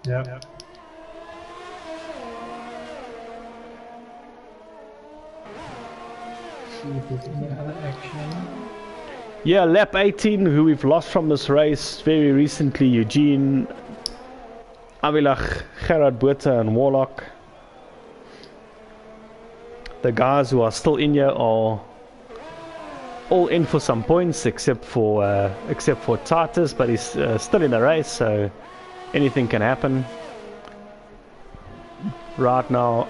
Yeah. See if there's any other action. Yeah, lap 18, who we've lost from this race very recently, Eugene, Avilach, Gerard Botha and Warlock. The guys who are still in here are all in for some points, except for Titus, but he's still in the race, so anything can happen. Right now,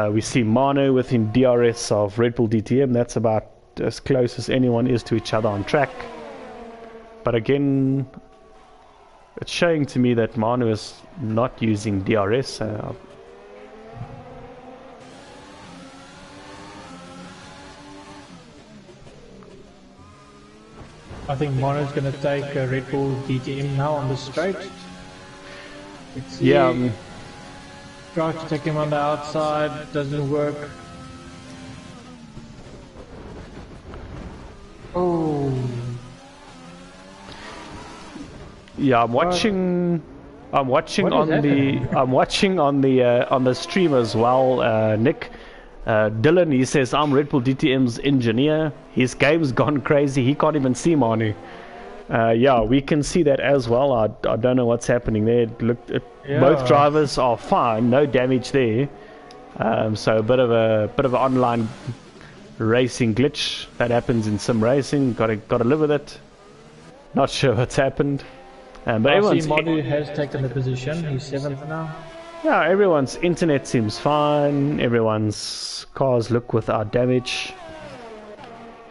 we see Manu within DRS of Red Bull DTM. That's about as close as anyone is to each other on track. But again, it's showing to me that Manu is not using DRS. I think Mono's going to take Red Bull DTM now on the straight. Yeah. Try to take him on the outside, doesn't work. Oh. Yeah, I'm watching on the stream as well, Nick. Dylan, he says, I'm Red Bull DTM's engineer. His game's gone crazy. He can't even see Manu. Yeah, we can see that as well. I don't know what's happening there. Both drivers are fine. No damage there. So a bit of an online racing glitch that happens in sim racing. Got to live with it. Not sure what's happened. But I see Manu has taken the position. He's 7th now. Yeah, everyone's internet seems fine. Everyone's cars look without damage.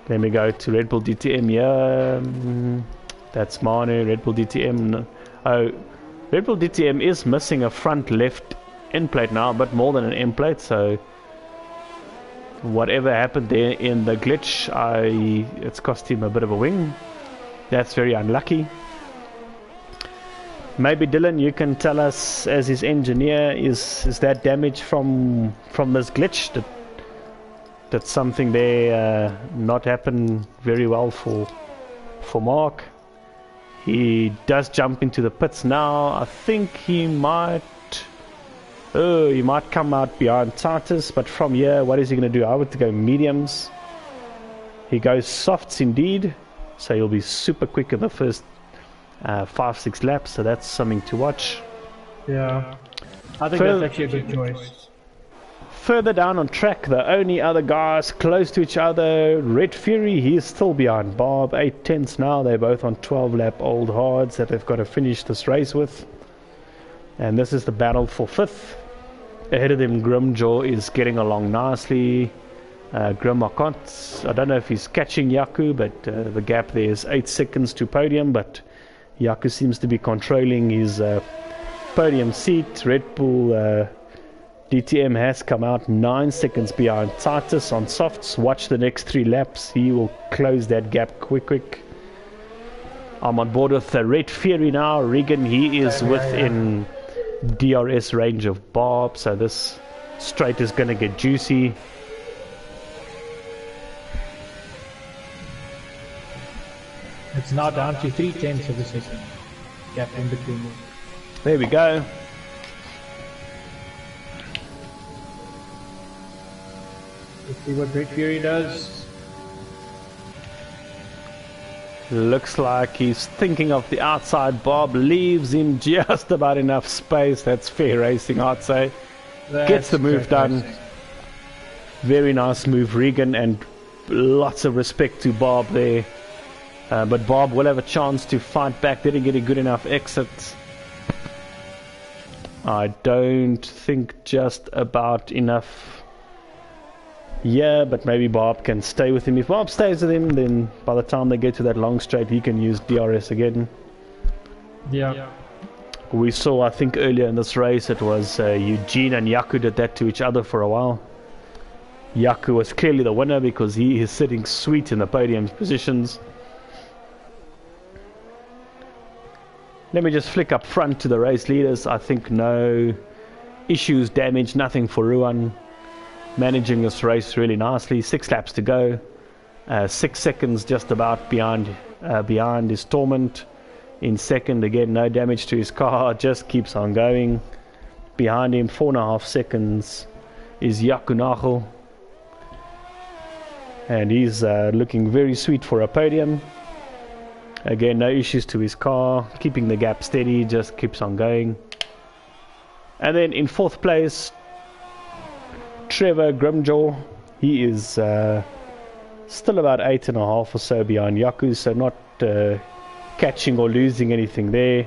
Then we go to Red Bull DTM. Yeah, that's Manu. Red Bull DTM. Oh, Red Bull DTM is missing a front left end plate now, but more than an end plate. So whatever happened there in the glitch, it's cost him a bit of a wing. That's very unlucky. Maybe Dylan, you can tell us as his engineer, is that damage from this glitch? That something there not happen very well for Mark. He does jump into the pits now. I think he might come out behind Titus, but from here, what is he going to do? I would go mediums. He goes softs indeed, so he'll be super quick in the first 5-6 laps, so that's something to watch. Yeah, I think that's actually a good choice. Further down on track, the only other guys close to each other, Red Fury, he is still behind Bob, 8 tenths now. They're both on 12-lap old hards that they've got to finish this race with. And this is the battle for 5th. Ahead of them, Grimjaw is getting along nicely. Grim, I don't know if he's catching Yaku, but the gap there is 8 seconds to podium, but Yaku seems to be controlling his podium seat. Red Bull DTM has come out 9 seconds behind Titus on softs. Watch the next 3 laps. He will close that gap quick. I'm on board with the Red Fury now. Regan, he is within DRS range of Bob, so this straight is going to get juicy. It's now down to 3 tenths of a second gap in between them. There we go. Let's see what Red Fury does. Looks like he's thinking of the outside. Bob leaves him just about enough space. That's fair racing, I'd say. Gets the move done. Racing. Very nice move, Regan, and lots of respect to Bob there. But Bob will have a chance to fight back. Didn't get a good enough exit. I don't think just about enough. Yeah, but maybe Bob can stay with him. If Bob stays with him, then by the time they get to that long straight, he can use DRS again. Yeah. We saw, I think, earlier in this race, it was Eugene and Yaku did that to each other for a while. Yaku was clearly the winner because he is sitting sweet in the podium positions. Let me just flick up front to the race leaders. I think no issues, damage, nothing for Ruan. Managing this race really nicely. 6 laps to go. 6 seconds just about behind his Torment. In second, again, no damage to his car. Just keeps on going. Behind him, 4.5 seconds, is Yakunachel. And he's looking very sweet for a podium. Again, no issues to his car. Keeping the gap steady, just keeps on going. And then in 4th place, Trevor Grimjaw. He is still about 8.5 or so behind Yaku, so not catching or losing anything there.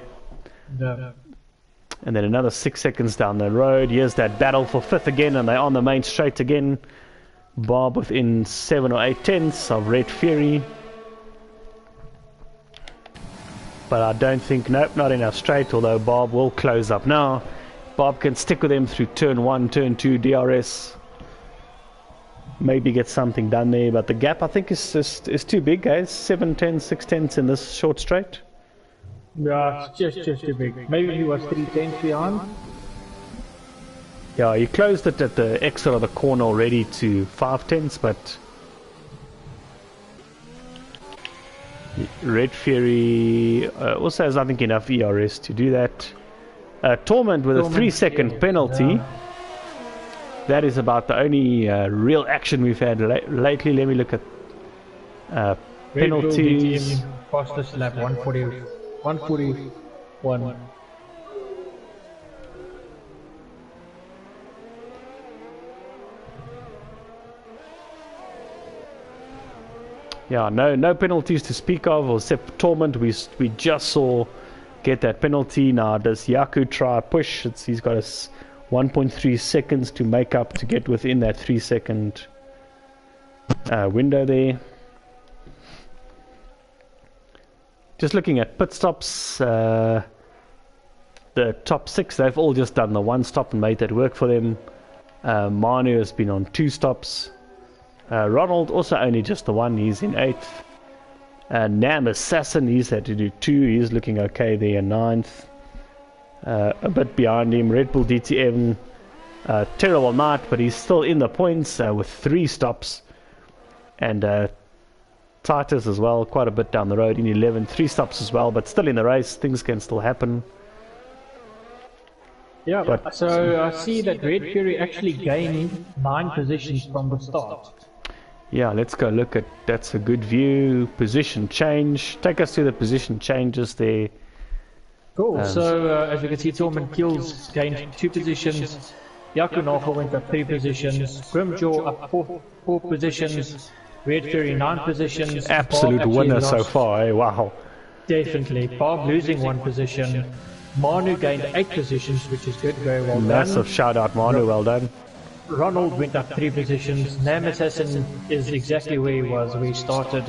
Yeah. And then another 6 seconds down the road. Here's that battle for 5th again, and they're on the main straight again. Bob within 7 or 8 tenths of Red Fury. But I don't think, nope, not enough straight, although Bob will close up now. Bob can stick with him through turn 1, turn 2, DRS. Maybe get something done there, but the gap I think is too big, guys. 7 tenths, 6 tenths in this short straight. Yeah, it's just too big. Maybe he was 3 tenths behind. Yeah, he closed it at the exit of the corner already to 5 tenths, but Red Fury also has, I think, enough ERS to do that. Torment with a 3-second penalty. Yeah. That is about the only real action we've had lately. Let me look at penalties. Fastest lap 141. Yeah, no penalties to speak of, except Torment. We just saw get that penalty. Now does Yaku try a push? He's got 1.3 seconds to make up to get within that 3-second window there. Just looking at pit stops, the top 6, they've all just done the 1 stop and made that work for them. Manu has been on 2 stops. Ronald also only just the 1, he's in 8th. Nam Assassin, he's had to do 2, he's looking okay there in 9th. A bit behind him, Red Bull DTM, terrible night, but he's still in the points with 3 stops. And Titus as well, quite a bit down the road in 11, 3 stops as well, but still in the race, things can still happen. Yeah, but so I see that Red Fury actually gained 9 positions from the start. Yeah, let's go look at, that's a good view. Position change, take us to the position changes there. Cool, so as you can see, Torment Kills gained 2 positions, Yaku Nagel went up 3 positions, Grimjaw up 4 positions, Red Fury 9 positions. Absolute winner so far, eh? Wow. Definitely. Bob losing 1 position. Manu gained 8 positions, which is good, very well done. Massive shout out, Manu, well done. Ronald went up 3 positions. Nam Assassin is exactly where he was, where he started.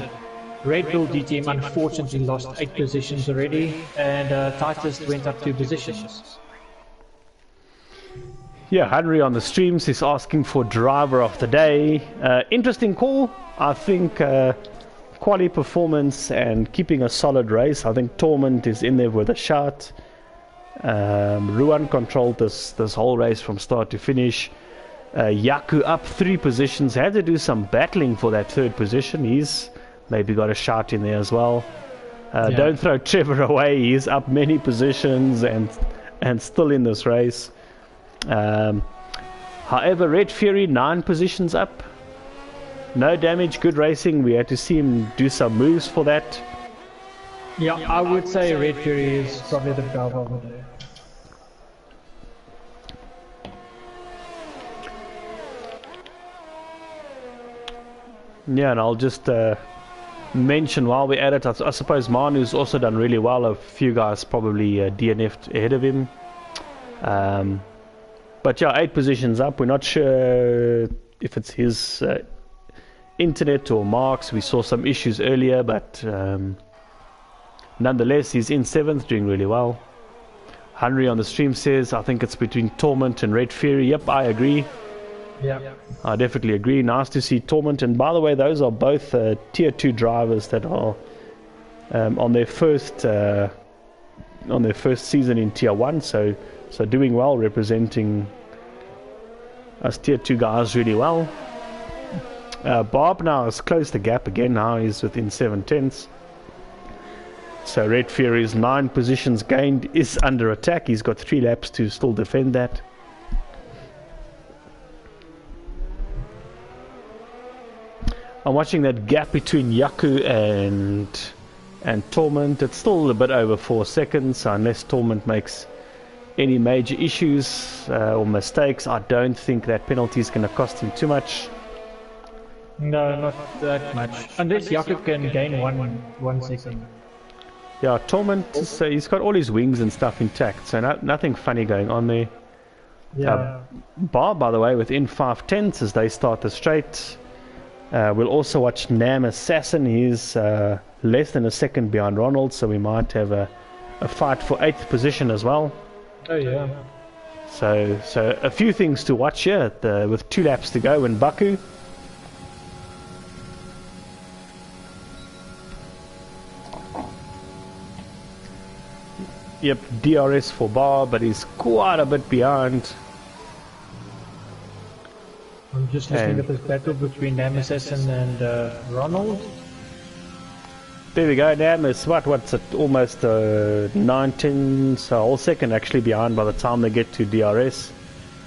Red Bull DTM unfortunately lost 8 positions already, and Titus went up 2 positions. Yeah, Henry on the streams is asking for driver of the day. Interesting call. I think quality performance and keeping a solid race. I think Torment is in there with a shot. Ruan controlled this whole race from start to finish. Yaku up 3 positions, had to do some battling for that 3rd position. He's maybe got a shot in there as well. Don't throw Trevor away, he's up many positions and and still in this race. However, Red Fury 9 positions up. No damage, good racing. We had to see him do some moves for that. Yeah, I would say Red Fury is probably the driver of the day. Yeah, and I'll just mention while we're at it, I suppose Manu's also done really well. A few guys probably DNF'd ahead of him. But yeah, 8 positions up. We're not sure if it's his internet or Mark's. We saw some issues earlier, but nonetheless, he's in 7th, doing really well. Henry on the stream says, I think it's between Torment and Red Fury. Yep, I agree. Yeah, I definitely agree. Nice to see Torment. And by the way, those are both tier 2 drivers that are on their first season in tier 1. So doing well, representing us tier 2 guys really well. Bob now has closed the gap again. Now he's within 7/10. So Red Fury's 9 positions gained is under attack. He's got 3 laps to still defend that. I'm watching that gap between Yaku and Torment. It's still a bit over 4 seconds, so unless Torment makes any major issues or mistakes, I don't think that penalty is going to cost him too much. no, not that much. Unless Jakob can gain one second. Yeah, Torment, he's got all his wings and stuff intact, so nothing funny going on there. Yeah. Bar, by the way, within 5/10 as they start the straight. We'll also watch Nam Assassin. He's less than a second behind Ronald, so we might have a fight for 8th position as well. Oh yeah. So a few things to watch here with 2 laps to go in Baku. Yep, DRS for Bar, but he's quite a bit behind. I'm just listening to this battle between Nam Assassin and Ronald. There we go. Nam is what's it? Almost 19, so a whole second actually behind by the time they get to DRS.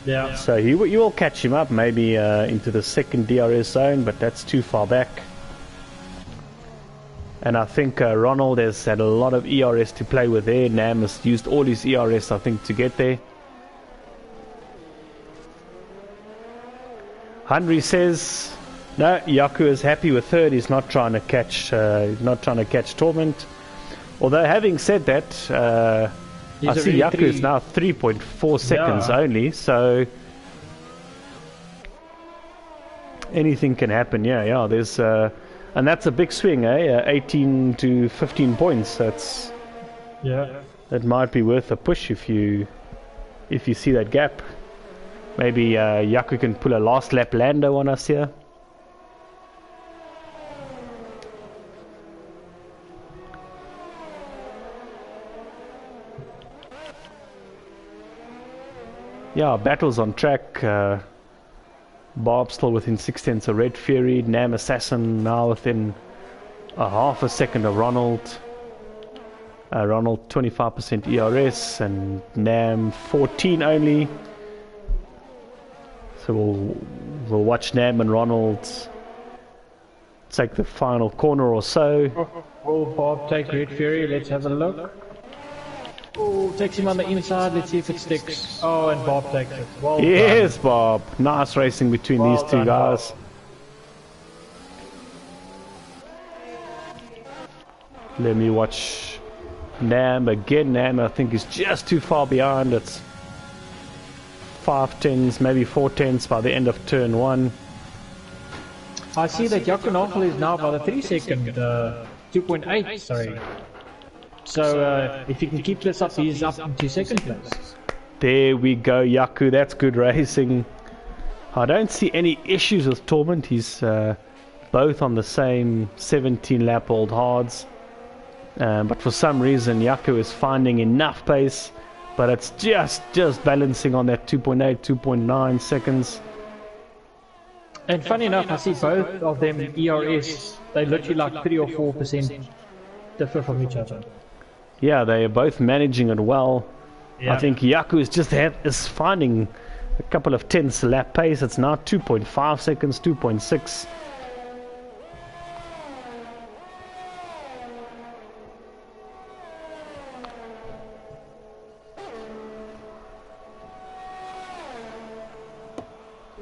Yeah. So you will catch him up maybe into the second DRS zone, but that's too far back. And I think Ronald has had a lot of ERS to play with there. Nam has used all his ERS, I think, to get there. Henry says, no, Yaku is happy with 3rd. He's not trying to catch, Torment. Although having said that, I see Yaku is now 3.4 seconds only. So anything can happen. Yeah. There's and that's a big swing, 18 to 15 points. That might be worth a push if you see that gap. Maybe Yaku can pull a last lap Lando on us here. Yeah, battles on track. Bob still within 6/10 of Red Fury. Nam Assassin now within a half a second of Ronald. Ronald 25% ERS and Nam 14 only. So we'll watch Nam and Ronald take the final corner or so. Will Bob take Red Fury? Let's have a look. Oh, takes him on the inside. Let's see if it sticks. Oh, and Bob takes it. Well yes, done. Bob. Nice racing between these two guys. Bob. Let me watch Nam again. Nam, I think, is just too far behind. It's 5/10s, maybe 4/10s by the end of turn 1. I see that Yakunofel is now by the 3 second, 2.8, sorry. So if he can keep this up, he's up into 2nd place. There we go, Yaku. That's good racing. I don't see any issues with Torment. He's both on the same 17 lap old hards. But for some reason, Yaku is finding enough pace. But it's just balancing on that 2.8, 2.9 seconds. And funny enough, I see both of them ERS. They literally like 3 or 4% differ from each other. Yeah, they are both managing it well. Yeah. I think Yaku is finding a couple of tenths lap pace. It's now 2.5 seconds, 2.6.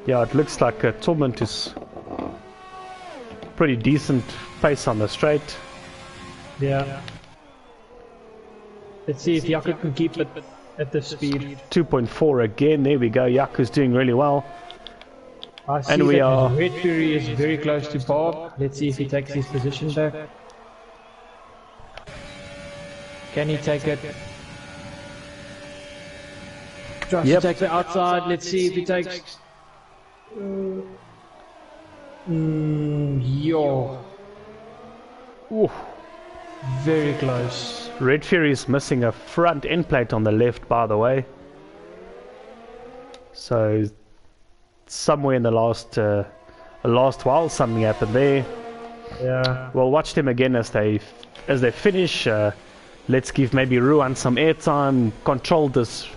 Yeah, it looks like Torment is pretty decent pace on the straight. Yeah. Let's see if Yaku can keep it at this speed. 2.4 again. There we go. Yaku's doing really well. I see And we that are- Red Fury is very close to Bob. Let's see if he takes his position back. Can he take it? Tries Yep. to take the outside. Let's see if he takes. Yo. Ooh. Very close. Red Fury is missing a front end plate on the left, by the way. So somewhere in the last while something happened there. Yeah. We'll watch them again as they finish. Let's give maybe Ruan some airtime. Controlled this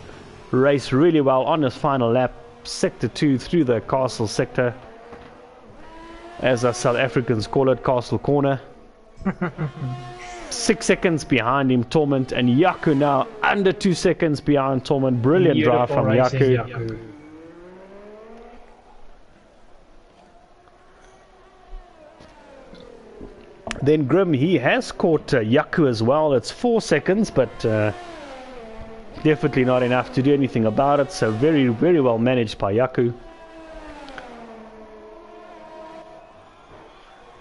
race really well on his final lap. Sector 2 through the castle sector. As us South Africans call it, castle corner. 6 seconds behind him, Torment, and Yaku now under 2 seconds behind Torment. Brilliant drive from Yaku. Then Grim, he has caught Yaku as well. It's 4 seconds, but definitely not enough to do anything about it. So very, very well managed by Yaku.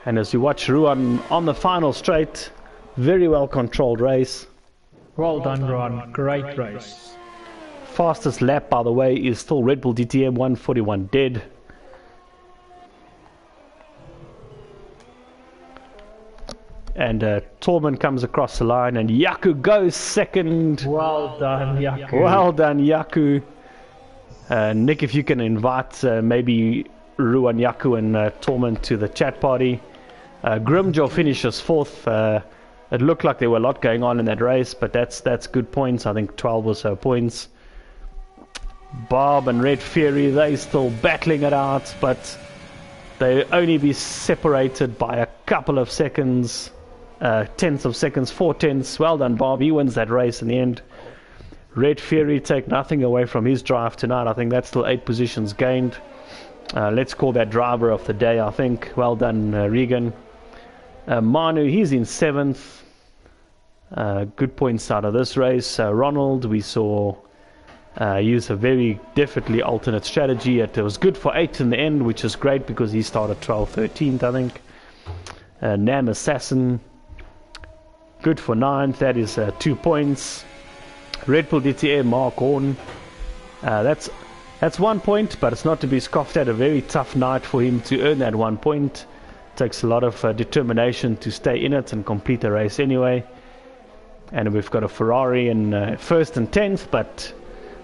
And as you watch Ruan on the final straight, very well controlled race. Well done, Ron. Great race. Fastest lap, by the way, is still Red Bull DTM 141 dead. And Torment comes across the line, and Yaku goes second. Well done, Yaku. Well done, Yaku. Nick, if you can invite maybe Ruan, Yaku, and Torment to the chat party. Grimjaw finishes fourth. It looked like there were a lot going on in that race, but that's good points. I think 12 or so points. Bob and Red Fury, they still battling it out, but they only be separated by a couple of seconds, tenths of seconds, 4 tenths. Well done, Bob. He wins that race in the end. Red Fury take nothing away from his drive tonight. I think that's still 8 positions gained. Let's call that driver of the day, I think. Well done, Regan. Manu, he's in 7th. Good points out of this race. Ronald, we saw use a very definitely alternate strategy. It was good for 8th in the end, which is great because he started 12th, 13th, I think. Nam Assassin, good for 9th. That is 2 points. Red Bull DTM, Mark Horn. That's 1 point, but it's not to be scoffed at. A very tough night for him to earn that 1 point. Takes a lot of determination to stay in it and complete the race anyway. And we've got a Ferrari in 1st and 10th, but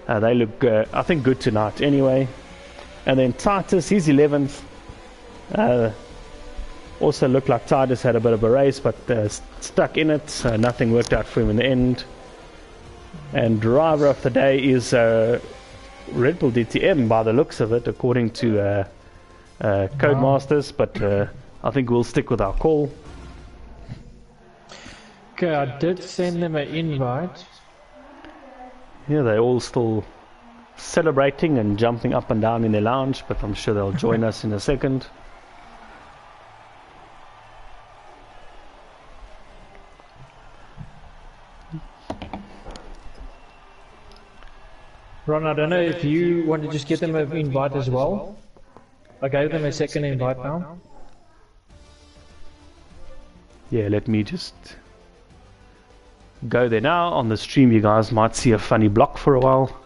they look, I think, good tonight anyway. And then Titus, he's 11th. Also looked like Titus had a bit of a race, but stuck in it. Nothing worked out for him in the end. And driver of the day is Red Bull DTM by the looks of it, according to Codemasters, but I think we'll stick with our call. Okay, I did send them an invite. Yeah, they're all still celebrating and jumping up and down in their lounge, but I'm sure they'll join us in a second. Ron, I don't know if you want to just get them an invite as well. I gave them a second invite now. Yeah, let me just go there now. On the stream you guys might see a funny block for a while.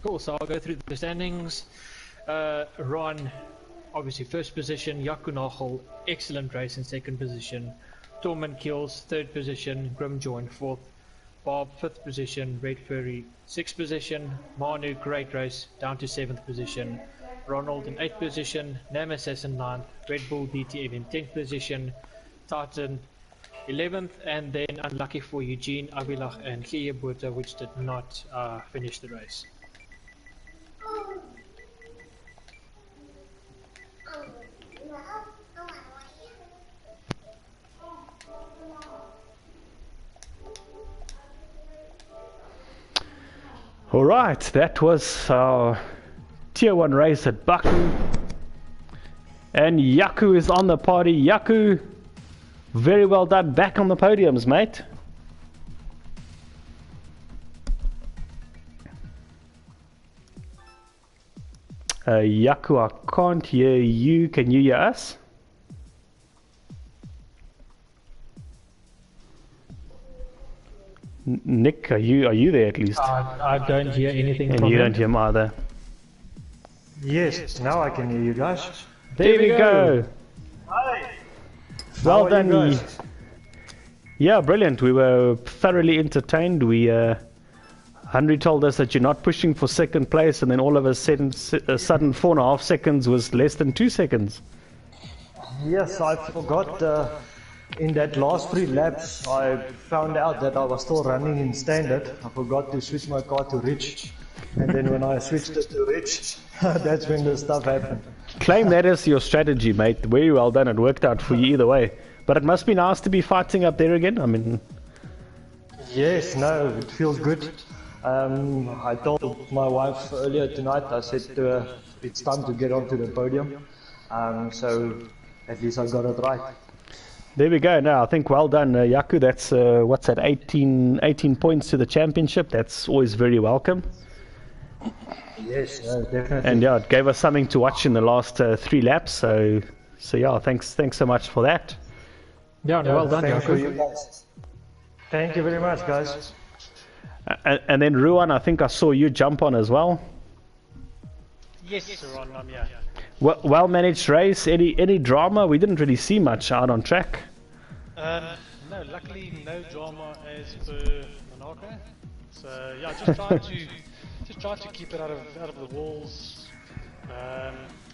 Cool, so I'll go through the standings. Ron, obviously first position. Yaku Nachel, excellent race in second position. Torment Kills, third position. Grimjaw in fourth. Bob, 5th position. Red Fury, 6th position. Manu, great race, down to 7th position. Ronald in 8th position. Nam Assassin 9th. Red Bull DTM in 10th position. Titan 11th, and then unlucky for Eugene, Avilach, and Kiyebuta, which did not finish the race. All right, that was our Tier 1 race at Baku. And Yaku is on the party. Yaku, very well done. Back on the podiums, mate. Yaku, I can't hear you. Can you hear us? Nick, are you there at least? I don't hear anything and from you him. don't hear him either. Yes, now I can hear you guys. There we go. Hi. Well How are you done. guys? Yeah, brilliant. We were thoroughly entertained. Henry told us that you're not pushing for second place, and then all of a sudden 4.5 seconds was less than 2 seconds. Yes, I forgot in that last 3 laps I found out that I was still running in standard. I forgot to switch my car to rich, and then when I switched it to rich, that's when the stuff happened. Claim that as your strategy, mate. Very well done. It worked out for you either way. But it must be nice to be fighting up there again. I mean, Yes, no, it feels good. I told my wife earlier tonight, I said to her, it's time to get onto the podium. So at least I got it right. there we go. Now, I think well done, Yaku. That's, what's that, 18 points to the championship. That's always very welcome. Yes, no, definitely. And yeah, it gave us something to watch in the last 3 laps. So yeah, thanks so much for that. Yeah, no, well done, Thanks for Yaku. you guys. Thank you very much, guys. And then Ruan, I think I saw you jump on as well. Yes, Ron, yeah. Well managed race. Any drama? We didn't really see much out on track. No, luckily no drama as per Monaco. So yeah, just try to keep it out of the walls. I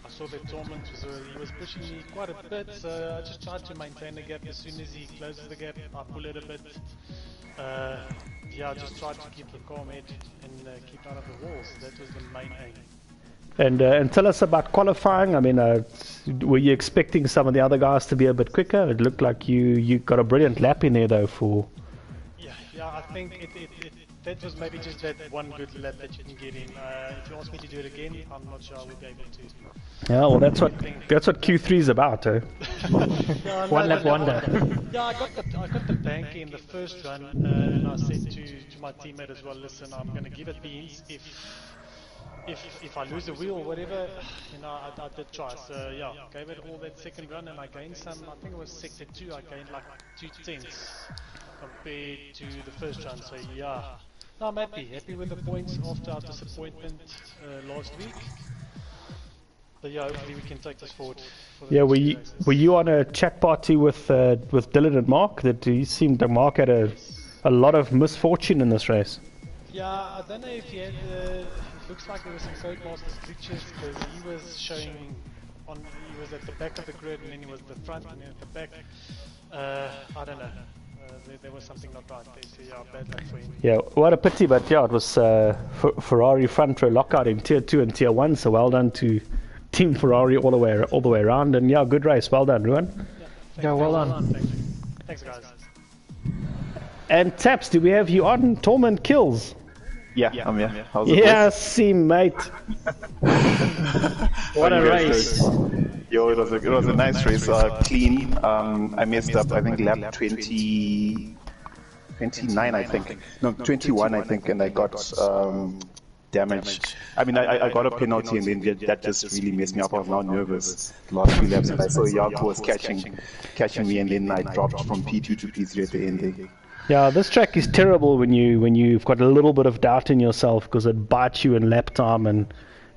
saw that Torment he was pushing me quite a bit, so I just tried to maintain the gap. As soon as he closes the gap, I pull it a bit. Yeah, just tried to keep the calm head and keep out of the walls. That was the main aim. And tell us about qualifying. I mean, were you expecting some of the other guys to be a bit quicker? It looked like you got a brilliant lap in there though for. Yeah, I think that was maybe just that one good lap that you can get in. If you ask me to do it again, I'm not sure I would be able to. Yeah, well, that's what Q3 is about, eh? Yeah, One lap wonder. Yeah, I got the bank in the first run, and I said to my teammate as well, listen, I'm going to give it beans. If I lose the wheel or whatever, I did try. So yeah, gave it all that second run, and I gained some. I think it was sector 2. I gained like 2/10 compared to the first run. So yeah, no, I'm happy with the points after our disappointment last week. So yeah, hopefully we can take this forward. For the Yeah, next were races. you on a chat party with Dylan and Mark? That he seemed to Mark had a lot of misfortune in this race. Yeah, I don't know if he had. It looks like there were some Codemasters glitches because he was showing he was at the back of the grid and then he was at the front and then at the back. I don't know. There was something not right there. So yeah, bad luck for him. Yeah, what a pity, but yeah, it was Ferrari front row lockout in Tier 2 and Tier 1. So well done to Team Ferrari all the way around. And yeah, good race. Well done, Ruan. Yeah, well done. Thanks, guys. And Taps, do we have you on Torment Kills? Yeah, I'm here. How's it Yeah, see, mate. What a race. Yo, it was a nice race, clean. I messed up, I think, lap 29, I think. No, 21, I think, and I got damage. I mean, I got a penalty, and then that just really messed me up. I was now nervous. The last 3 laps, and I saw Jaco was catching me, and then I dropped from P2 to P3 at the end there. Yeah, this track is terrible when you've got a little bit of doubt in yourself because it bites you in lap time and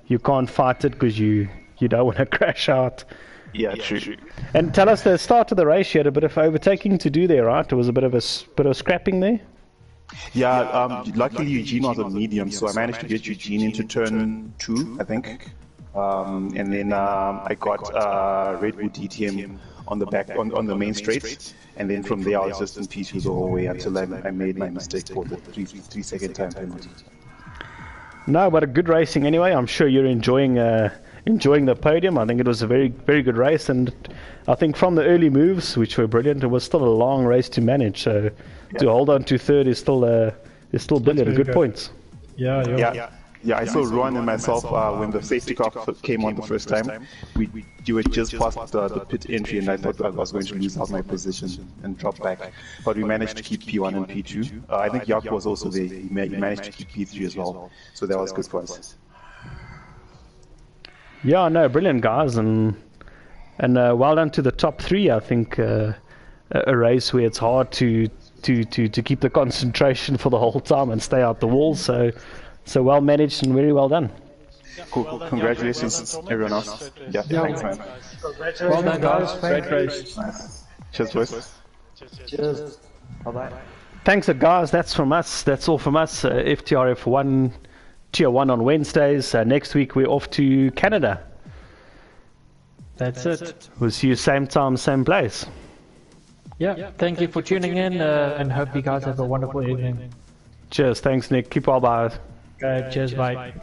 you can't fight it because you don't want to crash out. Yeah, true. And tell us, the start of the race, you had a bit of overtaking to do there, right? There was a bit of scrapping there. Yeah, luckily Eugene was a medium, so I managed to get Eugene into turn 2, I think. And then I got Red Bull DTM on the main straight, and then from there I was just in P2 the whole way until I made my mistake for the 3 second time penalty. No, but a good racing anyway. I'm sure you're enjoying the podium. I think it was a very good race, and I think from the early moves, which were brilliant, it was still a long race to manage. So to hold on to third is still brilliant. Good points. Yeah, I saw Ron and myself when the safety car came on the first time. You were just past the pit entry, and I thought I was going to lose out my position and drop back. But we managed to keep P1 and P2. I think Yak was also there. He managed to keep P3 as well. So that was good for us. Yeah, no, brilliant guys, and well done to the top 3. I think a race where it's hard to keep the concentration for the whole time and stay out the wall. So well managed and very well done. Cool. Congratulations, everyone else. Yeah, thanks, man. Congratulations, Well done, guys. Thank Great you. race. Nice. Cheers, boys. Cheers. Bye-bye. Thanks, guys. That's from us. That's all from us. FTRF1 Tier 1 on Wednesdays. Next week we're off to Canada. That's it. We'll see you same time, same place. Yeah, thank you for tuning in, and hope you guys have a wonderful evening. Cheers. Thanks, Nick. Keep well, bye. Cheers, bye.